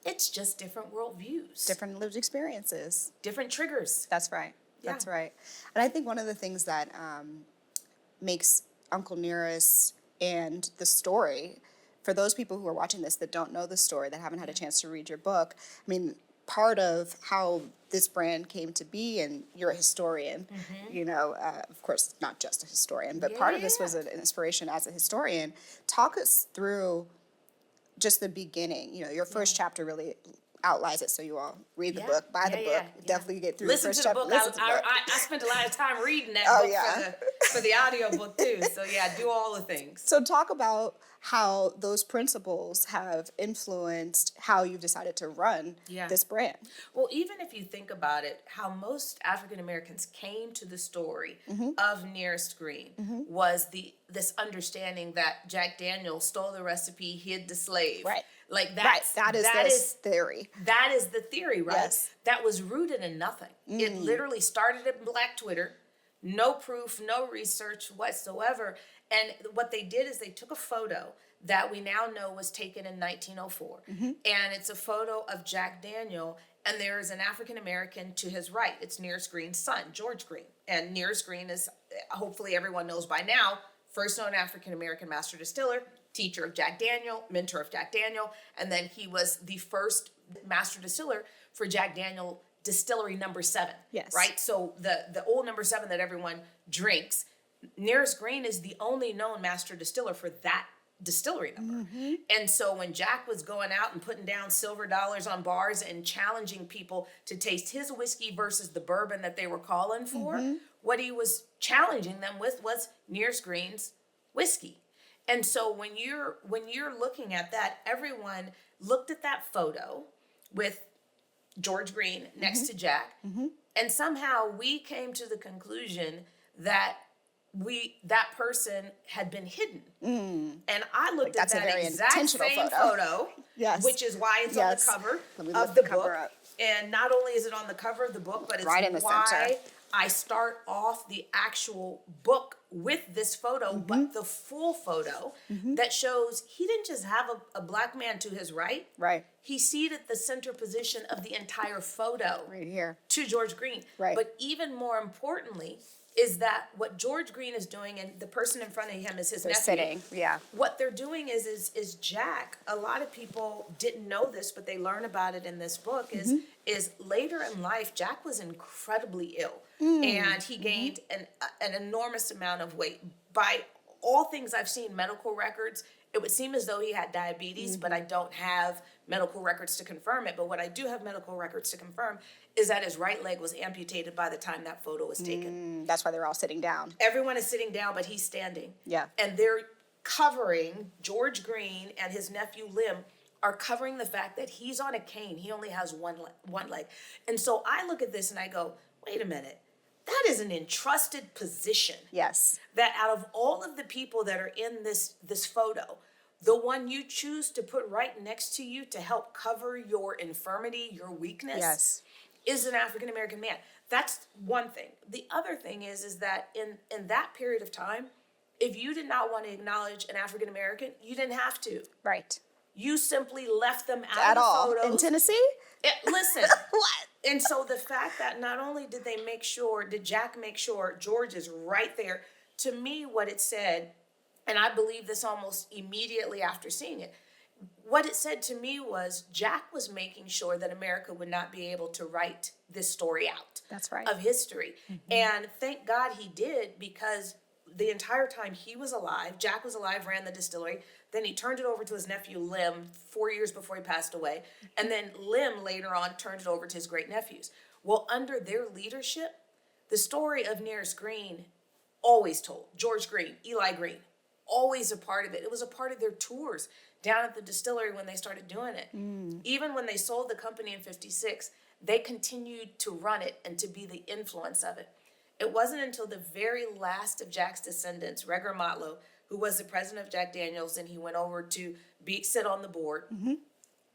Speaker 2: It's just different worldviews.
Speaker 1: Different lived experiences.
Speaker 2: Different triggers.
Speaker 1: That's right. That's right. And I think one of the things that makes Uncle Nearest and the story, for those people who are watching this that don't know the story, that haven't had a chance to read your book, I mean, part of how this brand came to be, and you're a historian, of course, not just a historian, but part of this was an inspiration as a historian. Talk us through just the beginning. Your first chapter really outlines it, so you all read the book, buy the book, definitely get through the first chapter.
Speaker 2: Listen to the book. I spent a lot of time reading that book for the audio book too. So do all the things.
Speaker 1: So talk about how those principles have influenced how you've decided to run this brand.
Speaker 2: Well, even if you think about it, how most African Americans came to the story of Nearest Green was this understanding that Jack Daniels stole the recipe, hid the slave.
Speaker 1: Right.
Speaker 2: Like
Speaker 1: that is theory.
Speaker 2: That is the theory, right?
Speaker 1: Yes.
Speaker 2: That was rooted in nothing. It literally started in Black Twitter, no proof, no research whatsoever. And what they did is they took a photo that we now know was taken in 1904. And it's a photo of Jack Daniel, and there is an African American to his right. It's Nearest Green's son, George Green. And Nearest Green is, hopefully everyone knows by now, first known African American master distiller, teacher of Jack Daniel, mentor of Jack Daniel, and then he was the first master distiller for Jack Daniel Distillery number 7.
Speaker 1: Yes.
Speaker 2: Right? So the old number 7 that everyone drinks, Nearest Green is the only known master distiller for that distillery number. And so when Jack was going out and putting down silver dollars on bars and challenging people to taste his whiskey versus the bourbon that they were calling for, what he was challenging them with was Nearest Green's whiskey. And so when you're looking at that, everyone looked at that photo with George Green next to Jack, and somehow we came to the conclusion that that person had been hidden. And I looked at that exact same photo, which is why it's on the cover of the book. And not only is it on the cover of the book, but it's
Speaker 1: right in the
Speaker 2: why
Speaker 1: center.
Speaker 2: I start off the actual book with this photo, but the full photo that shows he didn't just have a black man to his right.
Speaker 1: Right.
Speaker 2: He seated the center position of the entire photo
Speaker 1: Right here.
Speaker 2: to George Green.
Speaker 1: Right.
Speaker 2: But even more importantly, is that what George Green is doing, and the person in front of him is his
Speaker 1: They're
Speaker 2: nephew.
Speaker 1: sitting, yeah.
Speaker 2: What they're doing is Jack. A lot of people didn't know this, but they learn about it in this book. Is later in life, Jack was incredibly ill, and he gained an enormous amount of weight. By all things I've seen, medical records, it would seem as though he had diabetes, but I don't have medical records to confirm it. But what I do have medical records to confirm is that his right leg was amputated by the time that photo was taken.
Speaker 1: That's why they're all sitting down.
Speaker 2: Everyone is sitting down, but he's standing.
Speaker 1: Yeah.
Speaker 2: And they're covering, George Green and his nephew Lim are covering the fact that he's on a cane. He only has one leg. And so I look at this and I go, wait a minute. That is an entrusted position.
Speaker 1: Yes.
Speaker 2: That out of all of the people that are in this photo, the one you choose to put right next to you to help cover your infirmity, your weakness,
Speaker 1: Yes.
Speaker 2: is an African American man. That's one thing. The other thing is that in that period of time, if you did not want to acknowledge an African American, you didn't have to.
Speaker 1: Right.
Speaker 2: You simply left them out
Speaker 1: At
Speaker 2: of the
Speaker 1: all.
Speaker 2: photos.
Speaker 1: In Tennessee?
Speaker 2: Listen.
Speaker 1: What?
Speaker 2: And so the fact that not only did Jack make sure George is right there, to me what it said, and I believe this almost immediately after seeing it, what it said to me was Jack was making sure that America would not be able to write this story out.
Speaker 1: That's right.
Speaker 2: Of history. And thank God he did, because the entire time he was alive, Jack was alive, ran the distillery. Then he turned it over to his nephew Lim 4 years before he passed away. And then Lim later on turned it over to his great nephews. Well, under their leadership, the story of Nearest Green always told. George Green, Eli Green, always a part of it. It was a part of their tours down at the distillery when they started doing it. Even when they sold the company in 56, they continued to run it and to be the influence of it. It wasn't until the very last of Jack's descendants, Regger Motlow, who was the president of Jack Daniels, and he went over to sit on the board,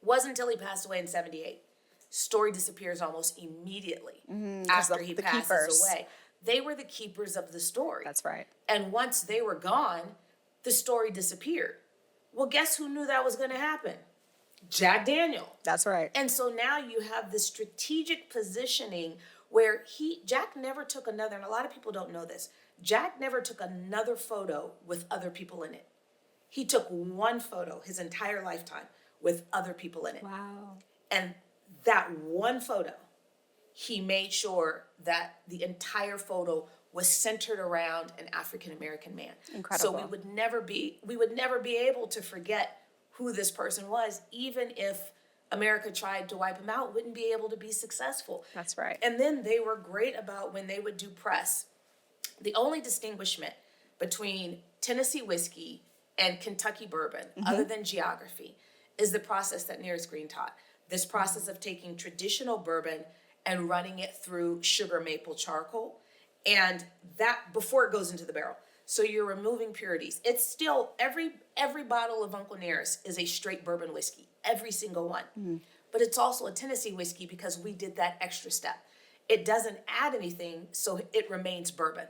Speaker 2: wasn't until he passed away in 78. Story disappears almost immediately after he passes
Speaker 1: keepers.
Speaker 2: away. They were the keepers of the story.
Speaker 1: That's right.
Speaker 2: And once they were gone, the story disappeared. Well, guess who knew that was going to happen? Jack Daniel.
Speaker 1: That's right.
Speaker 2: And so now you have this strategic positioning where Jack never took another, and a lot of people don't know this, Jack never took another photo with other people in it. He took one photo his entire lifetime with other people in it.
Speaker 1: Wow.
Speaker 2: And that one photo, he made sure that the entire photo was centered around an African American man.
Speaker 1: Incredible.
Speaker 2: So we would never be able to forget who this person was, even if America tried to wipe him out, wouldn't be able to be successful.
Speaker 1: That's right.
Speaker 2: And then they were great about when they would do press. The only distinguishment between Tennessee whiskey and Kentucky bourbon, other than geography, is the process that Nearest Green taught. This process of taking traditional bourbon and running it through sugar maple charcoal, and that before it goes into the barrel. So you're removing purities. It's still, every bottle of Uncle Nearest is a straight bourbon whiskey, every single one. But it's also a Tennessee whiskey because we did that extra step. It doesn't add anything, so it remains bourbon.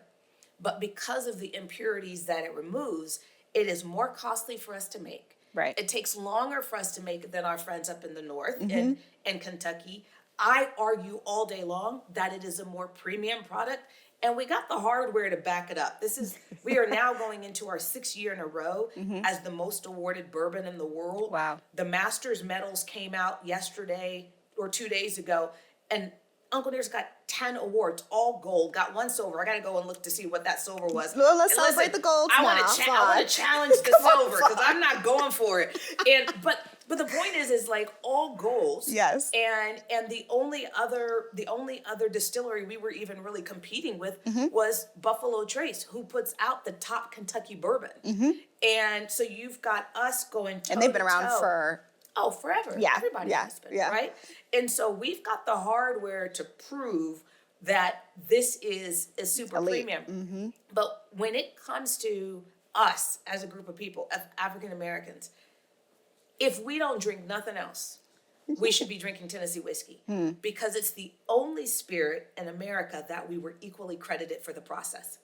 Speaker 2: But because of the impurities that it removes, it is more costly for us to make.
Speaker 1: Right.
Speaker 2: It takes longer for us to make than our friends up in the north in Kentucky. I argue all day long that it is a more premium product, and we got the hardware to back it up. We are now going into our 6th year in a row as the most awarded bourbon in the world.
Speaker 1: Wow.
Speaker 2: The Masters medals came out yesterday or 2 days ago, and Uncle Nearest got 10 awards, all gold, got 1 silver. I got to go and look to see what that silver was.
Speaker 1: Well, let's
Speaker 2: And
Speaker 1: celebrate the golds
Speaker 2: I
Speaker 1: now,
Speaker 2: want to challenge the silver because I'm not going for it. But the point is like all golds.
Speaker 1: Yes.
Speaker 2: And the only other distillery we were even really competing with was Buffalo Trace, who puts out the top Kentucky bourbon. And so you've got us going toe
Speaker 1: And they've been around
Speaker 2: to toe.
Speaker 1: for...
Speaker 2: Oh, forever.
Speaker 1: Yeah,
Speaker 2: Everybody
Speaker 1: yeah,
Speaker 2: has been,
Speaker 1: yeah.
Speaker 2: right? And so we've got the hardware to prove that this is super
Speaker 1: Elite.
Speaker 2: premium. But when it comes to us as a group of people, of African Americans, if we don't drink nothing else, we should be drinking Tennessee whiskey because it's the only spirit in America that we were equally credited for the process.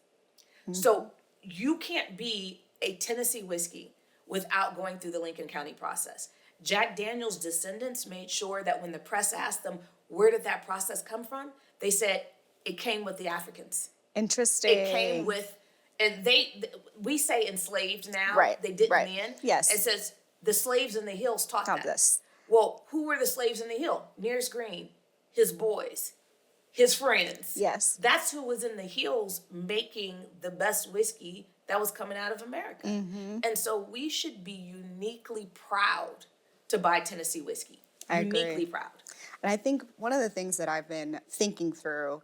Speaker 2: So you can't be a Tennessee whiskey without going through the Lincoln County process. Jack Daniel's descendants made sure that when the press asked them, where did that process come from? They said, it came with the Africans.
Speaker 1: Interesting.
Speaker 2: It came with, and we say enslaved now.
Speaker 1: Right,
Speaker 2: They didn't
Speaker 1: right.
Speaker 2: then.
Speaker 1: Yes.
Speaker 2: It says the slaves in the hills taught
Speaker 1: Taught
Speaker 2: that.
Speaker 1: this.
Speaker 2: Well, who were the slaves in the hill? Nearest Green, his boys, his friends.
Speaker 1: Yes.
Speaker 2: That's who was in the hills making the best whiskey that was coming out of America.
Speaker 1: Mm-hmm.
Speaker 2: And so we should be uniquely proud to buy Tennessee whiskey.
Speaker 1: I agree.
Speaker 2: Uniquely proud.
Speaker 1: And I think one of the things that I've been thinking through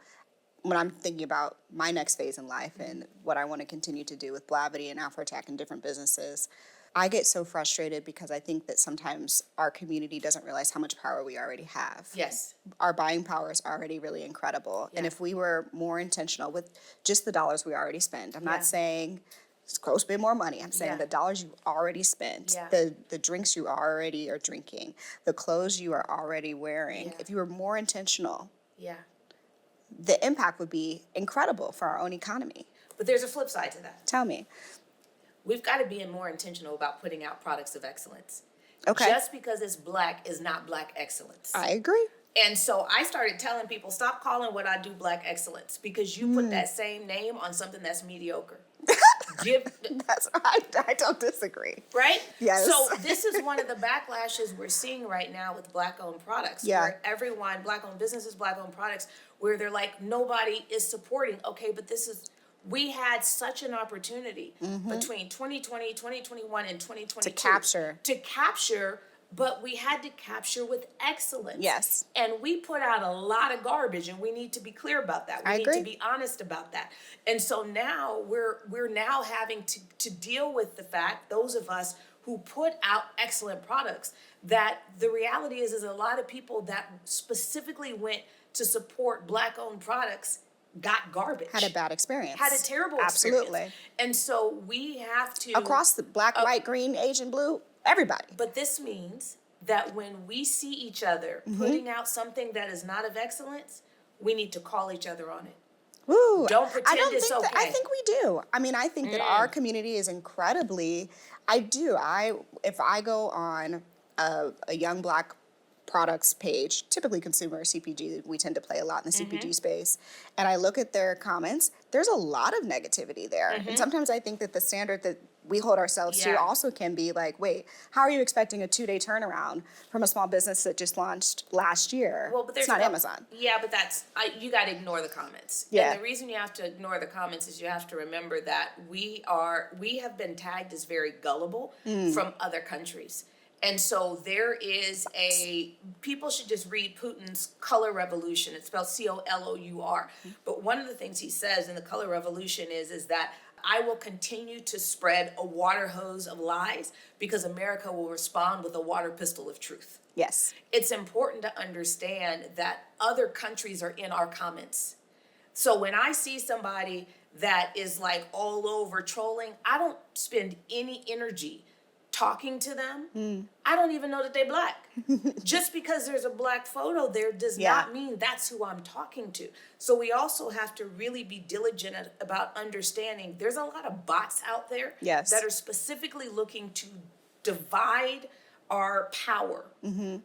Speaker 1: when I'm thinking about my next phase in life and what I want to continue to do with Blavity and Afrotech and different businesses, I get so frustrated because I think that sometimes our community doesn't realize how much power we already have.
Speaker 2: Yes.
Speaker 1: Our buying power is already really incredible. And if we were more intentional with just the dollars we already spend, I'm not saying go spend more money. I'm saying the dollars you already spent, the drinks you already are drinking, the clothes you are already wearing. If you were more intentional, the impact would be incredible for our own economy.
Speaker 2: But there's a flip side to that.
Speaker 1: Tell me.
Speaker 2: We've got to be more intentional about putting out products of excellence.
Speaker 1: Okay.
Speaker 2: Just because it's black is not black excellence.
Speaker 1: I agree.
Speaker 2: And so I started telling people, stop calling what I do black excellence, because you put that same name on something that's mediocre.
Speaker 1: I don't disagree.
Speaker 2: Right?
Speaker 1: Yes.
Speaker 2: So this is one of the backlashes we're seeing right now with black-owned products.
Speaker 1: Yeah.
Speaker 2: Where everyone, black-owned businesses, black-owned products, where they're like, nobody is supporting. Okay, but we had such an opportunity between 2020, 2021, and 2022. To capture, but we had to capture with excellence.
Speaker 1: Yes.
Speaker 2: And we put out a lot of garbage, and we need to be clear about that. We need to be honest about that. And so now we're now having to deal with the fact, those of us who put out excellent products, that the reality is a lot of people that specifically went to support black-owned products got garbage.
Speaker 1: Had a bad experience.
Speaker 2: Had a terrible experience. Absolutely. And so we have to...
Speaker 1: Across the black, white, green, Asian, blue, everybody.
Speaker 2: But this means that when we see each other putting out something that is not of excellence, we need to call each other on it.
Speaker 1: Ooh,
Speaker 2: Don't pretend it's okay.
Speaker 1: I think we do. I mean, I think that our community is incredibly... If I go on a young black products page, typically consumer CPG, we tend to play a lot in the CPG space, and I look at their comments, there's a lot of negativity there. And sometimes I think that the standard that we hold ourselves to also can be like, wait, how are you expecting a 2-day turnaround from a small business that just launched last year?
Speaker 2: Well, but
Speaker 1: it's not Amazon.
Speaker 2: Yeah, but you got to ignore the comments.
Speaker 1: Yeah.
Speaker 2: And the reason you have to ignore the comments is you have to remember that we have been tagged as very gullible from other countries. And so people should just read Putin's Color Revolution. It's spelled COLOUR. But one of the things he says in the Color Revolution is that I will continue to spread a water hose of lies because America will respond with a water pistol of truth.
Speaker 1: Yes.
Speaker 2: It's important to understand that other countries are in our comments. So when I see somebody that is like all over trolling, I don't spend any energy talking to them. I don't even know that they're black. Just because there's a black photo there does not mean that's who I'm talking to. So we also have to really be diligent about understanding there's a lot of bots out there that are specifically looking to divide our power.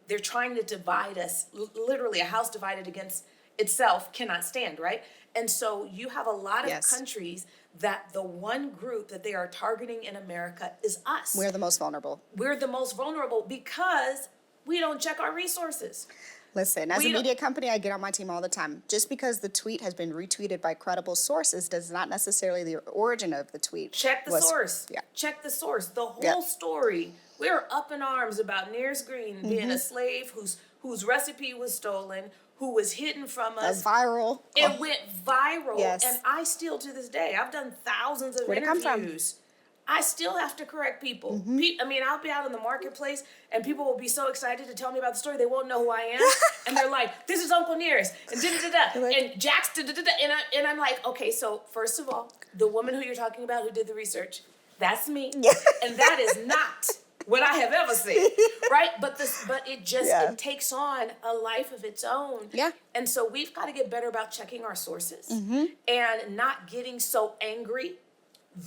Speaker 2: They're trying to divide us. Literally, a house divided against itself cannot stand, right? And so you have a lot of countries that the one group that they are targeting in America is us.
Speaker 1: We're the most vulnerable.
Speaker 2: We're the most vulnerable because we don't check our resources.
Speaker 1: Listen, as a media company, I get on my team all the time. Just because the tweet has been retweeted by credible sources does not necessarily the origin of the tweet.
Speaker 2: Check the source. Yeah. Check the source. The whole story. We're up in arms about Nearest Green being a slave whose recipe was stolen, who was hidden from us.
Speaker 1: That's viral.
Speaker 2: It went viral.
Speaker 1: Yes.
Speaker 2: And I still, to this day, I've done thousands of interviews. I still have to correct people. I'll be out in the marketplace and people will be so excited to tell me about the story, they won't know who I am. And they're like, this is Uncle Nearest, and da-da-da-da, and Jack's da-da-da-da. And I'm like, okay, so first of all, the woman who you're talking about who did the research, that's me. And that is not what I have ever seen, right? But it takes on a life of its own. Yeah. And so we've got to get better about checking our sources and not getting so angry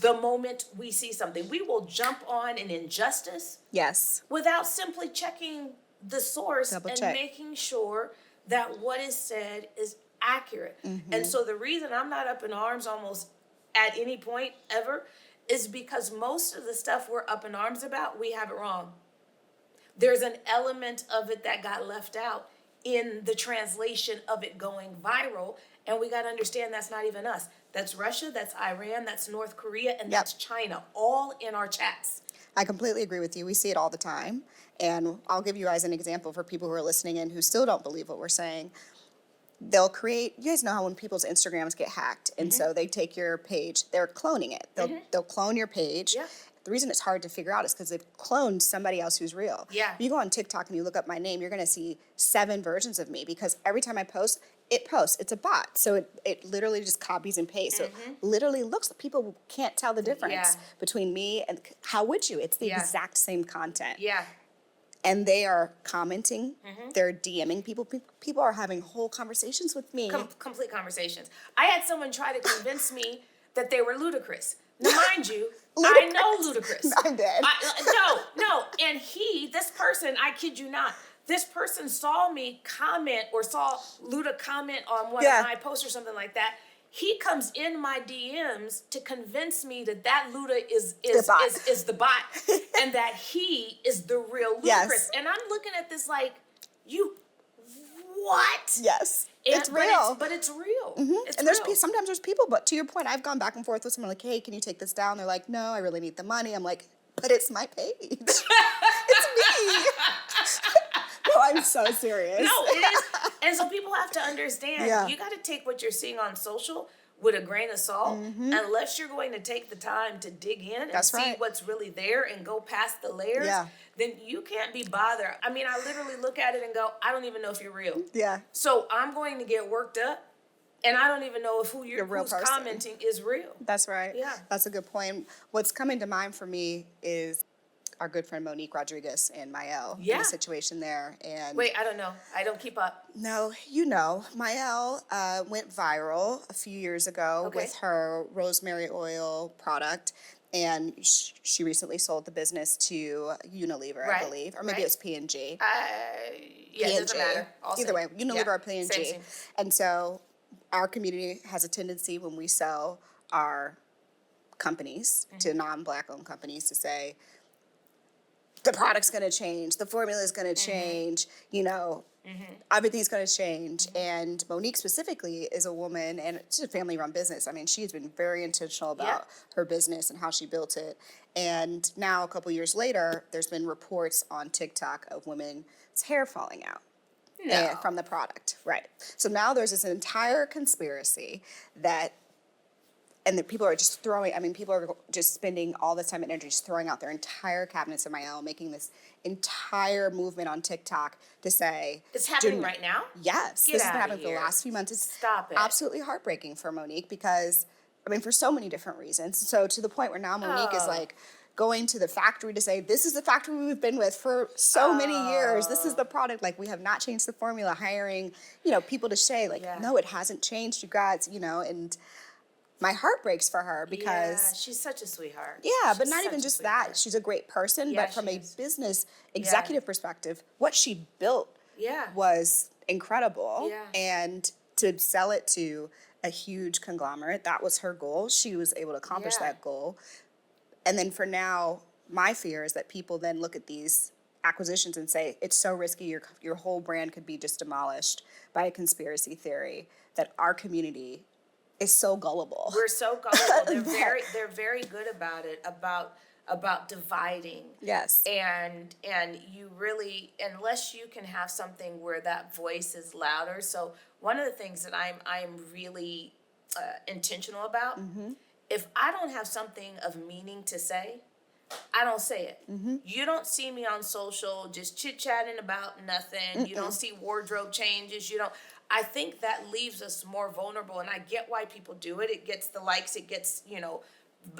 Speaker 2: the moment we see something. We will jump on an injustice without simply checking the source and making sure that what is said is accurate. And so the reason I'm not up in arms almost at any point ever is because most of the stuff we're up in arms about, we have it wrong. There's an element of it that got left out in the translation of it going viral. And we got to understand that's not even us. That's Russia, that's Iran, that's North Korea, and that's China, all in our chats.
Speaker 1: I completely agree with you. We see it all the time. And I'll give you guys an example for people who are listening in who still don't believe what we're saying. They'll create, you guys know how when people's Instagrams get hacked, and so they take your page, they're cloning it. They'll clone your page.
Speaker 2: Yeah.
Speaker 1: The reason it's hard to figure out is because they've cloned somebody else who's real.
Speaker 2: Yeah.
Speaker 1: If you go on TikTok and you look up my name, you're going to see 7 versions of me because every time I post, it posts. It's a bot. So it literally just copies and pastes. So it literally looks, people can't tell the difference between me and, how would you? It's the exact same content.
Speaker 2: Yeah.
Speaker 1: And they are commenting, they're DMing people. People are having whole conversations with me.
Speaker 2: Complete conversations. I had someone try to convince me that they were ludicrous. Now, mind you, I know ludicrous.
Speaker 1: I'm dead.
Speaker 2: No. And this person, I kid you not, this person saw me comment or saw Luda comment on one of my posts or something like that. He comes in my DMs to convince me that Luda is the bot and that he is the real ludicrous.
Speaker 1: Yes.
Speaker 2: And I'm looking at this like, what?
Speaker 1: Yes. It's real.
Speaker 2: But it's real. It's
Speaker 1: And there's
Speaker 2: real.
Speaker 1: sometimes there's people, but to your point, I've gone back and forth with someone like, hey, can you take this down? They're like, no, I really need the money. I'm like, but it's my page. It's me. No, I'm so serious.
Speaker 2: No, it is. And so people have to understand, you got to take what you're seeing on social with a grain of salt, unless you're going to take the time to dig in and see what's really there and go past the layers, then you can't be bothered. I mean, I literally look at it and go, I don't even know if you're real.
Speaker 1: Yeah.
Speaker 2: So I'm going to get worked up, and I don't even know if who's
Speaker 1: person.
Speaker 2: commenting is real.
Speaker 1: That's right.
Speaker 2: Yeah.
Speaker 1: That's a good point. What's coming to mind for me is our good friend Monique Rodriguez and Mael.
Speaker 2: Yeah.
Speaker 1: The situation there. And
Speaker 2: Wait, I don't know. I don't keep up.
Speaker 1: no, you know, Mael went viral a few years ago with her rosemary oil product. And she recently sold the business to Unilever, I believe. Or maybe it was P&G.
Speaker 2: It doesn't matter.
Speaker 1: Either way, Unilever or P&G.
Speaker 2: Same.
Speaker 1: And so our community has a tendency when we sell our companies to non-Black owned companies to say, the product's going to change, the formula is going to change, everything's going to change. And Monique specifically is a woman, and it's a family-run business. I mean, she's been very intentional about her business and how she built it. And now, a couple years later, there's been reports on TikTok of women's hair falling out from the product. Right. So now there's this entire conspiracy and the people are just people are just spending all this time and energy just throwing out their entire cabinets of Mael, making this entire movement on TikTok to say...
Speaker 2: It's happening right now?
Speaker 1: Yes. This has been happening for the last few months. It's absolutely heartbreaking for Monique because, for so many different reasons. So to the point where now Monique is like going to the factory to say, this is the factory we've been with for so many years. This is the product. Like, we have not changed the formula, hiring, people to say, no, it hasn't changed, you guys, and... My heart breaks for her because...
Speaker 2: she's such a sweetheart.
Speaker 1: Yeah, but not even just that. She's a great person, but from a business executive perspective, what she built was incredible.
Speaker 2: Yeah.
Speaker 1: And to sell it to a huge conglomerate, that was her goal. She was able to accomplish that goal. And then for now, my fear is that people then look at these acquisitions and say, it's so risky, your whole brand could be just demolished by a conspiracy theory, that our community... is so gullible.
Speaker 2: We're so gullible. They're very good about it, about dividing.
Speaker 1: Yes.
Speaker 2: And you really, unless you can have something where that voice is louder. So one of the things that I'm really intentional about, if I don't have something of meaning to say, I don't say it. You don't see me on social just chit-chatting about nothing. You don't see wardrobe changes. I think that leaves us more vulnerable, and I get why people do it. It gets the likes, it gets,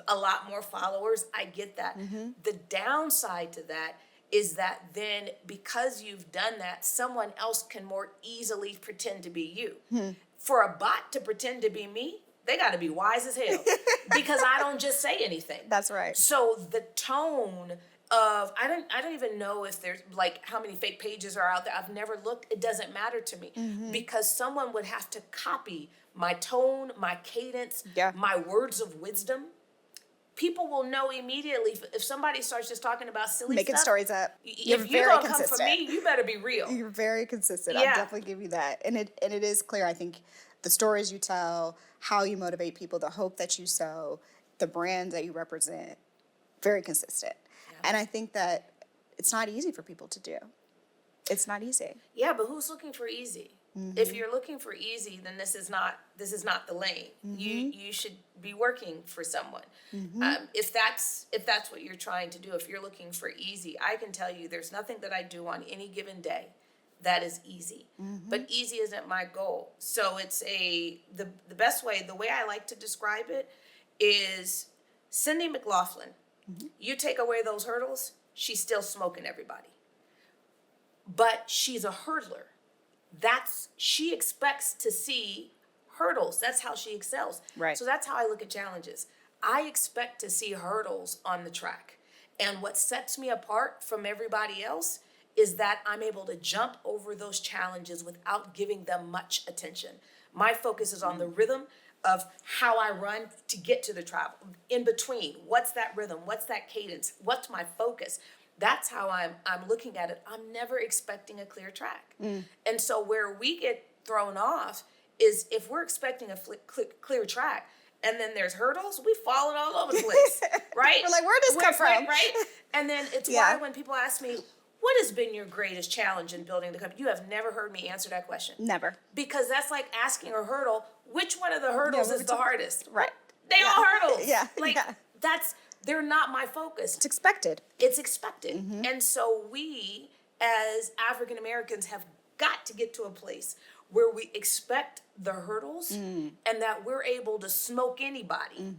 Speaker 2: a lot more followers. I get that. The downside to that is that then because you've done that, someone else can more easily pretend to be you. For a bot to pretend to be me, they got to be wise as hell because I don't just say anything.
Speaker 1: That's right.
Speaker 2: So the tone of I don't even know if there's like how many fake pages are out there. I've never looked. It doesn't matter to me because someone would have to copy my tone, my cadence, my words of wisdom. People will know immediately if somebody starts just talking about silly
Speaker 1: Making
Speaker 2: stuff.
Speaker 1: stories up.
Speaker 2: If you're gonna come for me, you better be real.
Speaker 1: You're very consistent.
Speaker 2: Yeah.
Speaker 1: I'll definitely give you that. And it is clear. I think the stories you tell, how you motivate people, the hope that you sow, the brand that you represent, very consistent. And I think that it's not easy for people to do. It's not easy.
Speaker 2: Yeah, but who's looking for easy? If you're looking for easy, then this is not the lane. You should be working for someone. If that's what you're trying to do, if you're looking for easy, I can tell you there's nothing that I do on any given day that is easy. But easy isn't my goal. So it's the best way, the way I like to describe it is Cindy McLaughlin. You take away those hurdles, she's still smoking everybody. But she's a hurdler. She expects to see hurdles. That's how she excels.
Speaker 1: Right.
Speaker 2: So that's how I look at challenges. I expect to see hurdles on the track. And what sets me apart from everybody else is that I'm able to jump over those challenges without giving them much attention. My focus is on the rhythm of how I run to get to the travel. In between, what's that rhythm? What's that cadence? What's my focus? That's how I'm looking at it. I'm never expecting a clear track. And so where we get thrown off is if we're expecting a clear track and then there's hurdles, we falling all over the place, right?
Speaker 1: We're like, where'd this come from?
Speaker 2: Right? And then it's why when people ask me, what has been your greatest challenge in building the company? You have never heard me answer that question.
Speaker 1: Never.
Speaker 2: Because that's like asking a hurdle, which one of the hurdles is the hardest?
Speaker 1: Right.
Speaker 2: They all hurdles.
Speaker 1: That's
Speaker 2: they're not my focus.
Speaker 1: It's expected.
Speaker 2: It's expected. And so we, as African Americans, have got to get to a place where we expect the hurdles and that we're able to smoke anybody,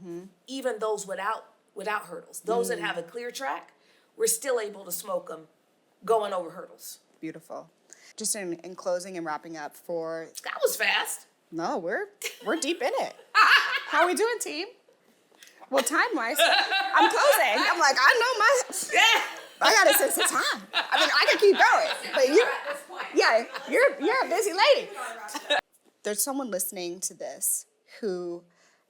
Speaker 2: even those without hurdles. Those that have a clear track, we're still able to smoke them going over hurdles.
Speaker 1: Beautiful. Just in closing and wrapping up for...
Speaker 2: That was fast.
Speaker 1: No, we're deep in it. How are we doing, team? Well, time-wise, I'm closing. I'm like, I know I got a sense of time. I mean, I can keep going, but you're a busy lady. There's someone listening to this who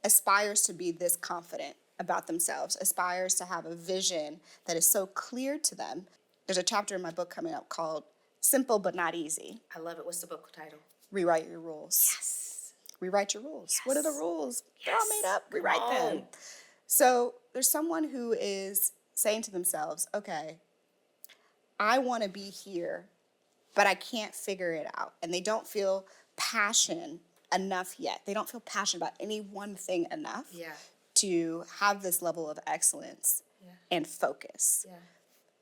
Speaker 1: aspires to be this confident about themselves, aspires to have a vision that is so clear to them. There's a chapter in my book coming up called Simple But Not Easy.
Speaker 2: I love it. What's the book title?
Speaker 1: Rewrite Your Rules.
Speaker 2: Yes.
Speaker 1: Rewrite your rules.
Speaker 2: Yes.
Speaker 1: What are the rules?
Speaker 2: Yes.
Speaker 1: They're all made up. Rewrite them. So there's someone who is saying to themselves, okay, I want to be here, but I can't figure it out. And they don't feel passion enough yet. They don't feel passionate about any one thing enough to have this level of excellence and focus. Yeah.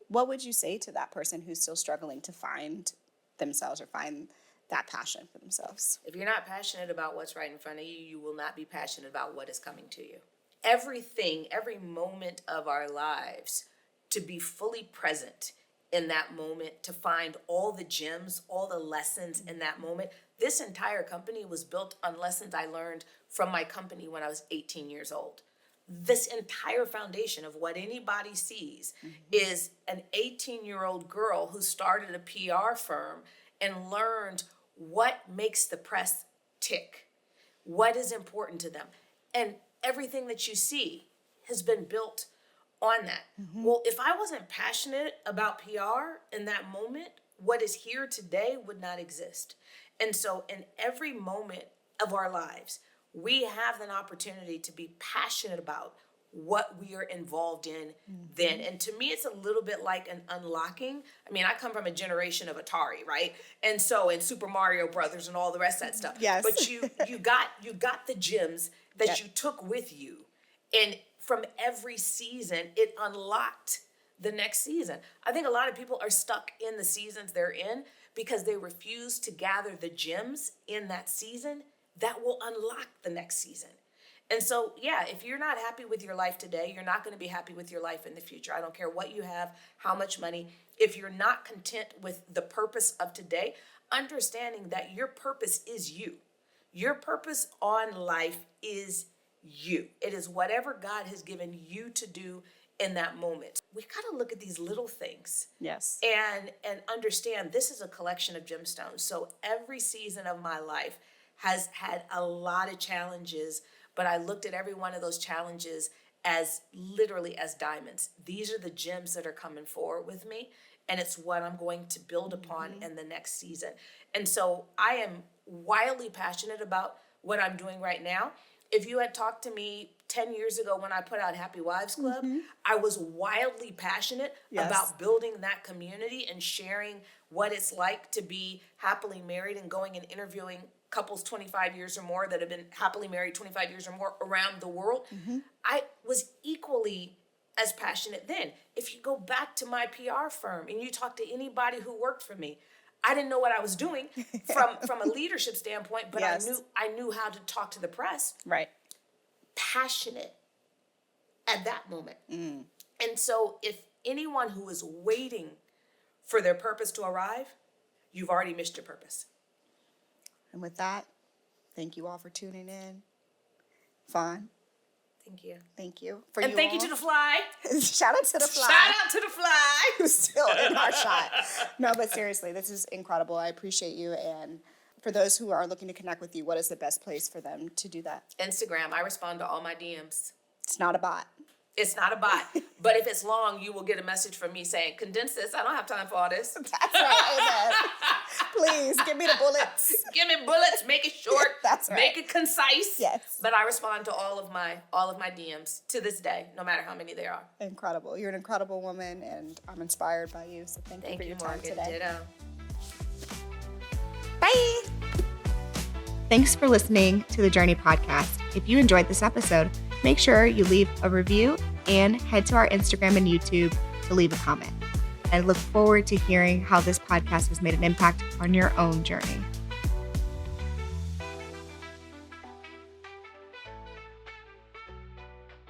Speaker 1: What would you say to that person who's still struggling to find themselves or find that passion for themselves?
Speaker 2: If you're not passionate about what's right in front of you, you will not be passionate about what is coming to you. Everything, every moment of our lives, to be fully present in that moment, to find all the gems, all the lessons in that moment. This entire company was built on lessons I learned from my company when I was 18 years old. This entire foundation of what anybody sees is an 18-year-old girl who started a PR firm and learned what makes the press tick, what is important to them. And everything that you see has been built on that. Well, if I wasn't passionate about PR in that moment, what is here today would not exist. And so in every moment of our lives, we have an opportunity to be passionate about what we are involved in then. And to me, it's a little bit like an unlocking. I mean, I come from a generation of Atari, right? And so, and Super Mario Brothers and all the rest of that stuff.
Speaker 1: Yes.
Speaker 2: But you got the gems that you took with you. And from every season, it unlocked the next season. I think a lot of people are stuck in the seasons they're in because they refuse to gather the gems in that season that will unlock the next season. And so, if you're not happy with your life today, you're not going to be happy with your life in the future. I don't care what you have, how much money. If you're not content with the purpose of today, understanding that your purpose is you. Your purpose on life is you. It is whatever God has given you to do in that moment. We got to look at these little things.
Speaker 1: Yes.
Speaker 2: And understand this is a collection of gemstones. So every season of my life has had a lot of challenges, but I looked at every one of those challenges as literally as diamonds. These are the gems that are coming forward with me, and it's what I'm going to build upon in the next season. And so I am wildly passionate about what I'm doing right now. If you had talked to me 10 years ago when I put out Happy Wives Club, I was wildly passionate about building that community and sharing what it's like to be happily married and going and interviewing couples 25 years or more that have been happily married 25 years or more around the world. I was equally as passionate then. If you go back to my PR firm and you talk to anybody who worked for me, I didn't know what I was doing from a leadership standpoint, but I knew how to talk to the press.
Speaker 1: Right.
Speaker 2: Passionate at that moment. And so if anyone who is waiting for their purpose to arrive, you've already missed your purpose.
Speaker 1: And with that, thank you all for tuning in. Fawn,
Speaker 2: Thank you.
Speaker 1: thank you.
Speaker 2: And thank you to the fly.
Speaker 1: Shout out to the fly.
Speaker 2: Shout out to the fly.
Speaker 1: Who's still in our shot. No, but seriously, this is incredible. I appreciate you. And for those who are looking to connect with you, what is the best place for them to do that?
Speaker 2: Instagram. I respond to all my DMs.
Speaker 1: It's not a bot.
Speaker 2: It's not a bot. But if it's long, you will get a message from me saying, condense this. I don't have time for all this.
Speaker 1: That's right. Amen. Please, give me the bullets.
Speaker 2: Give me bullets. Make it short.
Speaker 1: That's right.
Speaker 2: Make it concise.
Speaker 1: Yes.
Speaker 2: But I respond to all of my DMs to this day, no matter how many there are.
Speaker 1: Incredible. You're an incredible woman, and I'm inspired by you. So thank you for your time
Speaker 2: Morgan.
Speaker 1: today.
Speaker 2: Ditto.
Speaker 1: Bye.
Speaker 3: Thanks for listening to the Journey podcast. If you enjoyed this episode, make sure you leave a review and head to our Instagram and YouTube to leave a comment. I look forward to hearing how this podcast has made an impact on your own journey.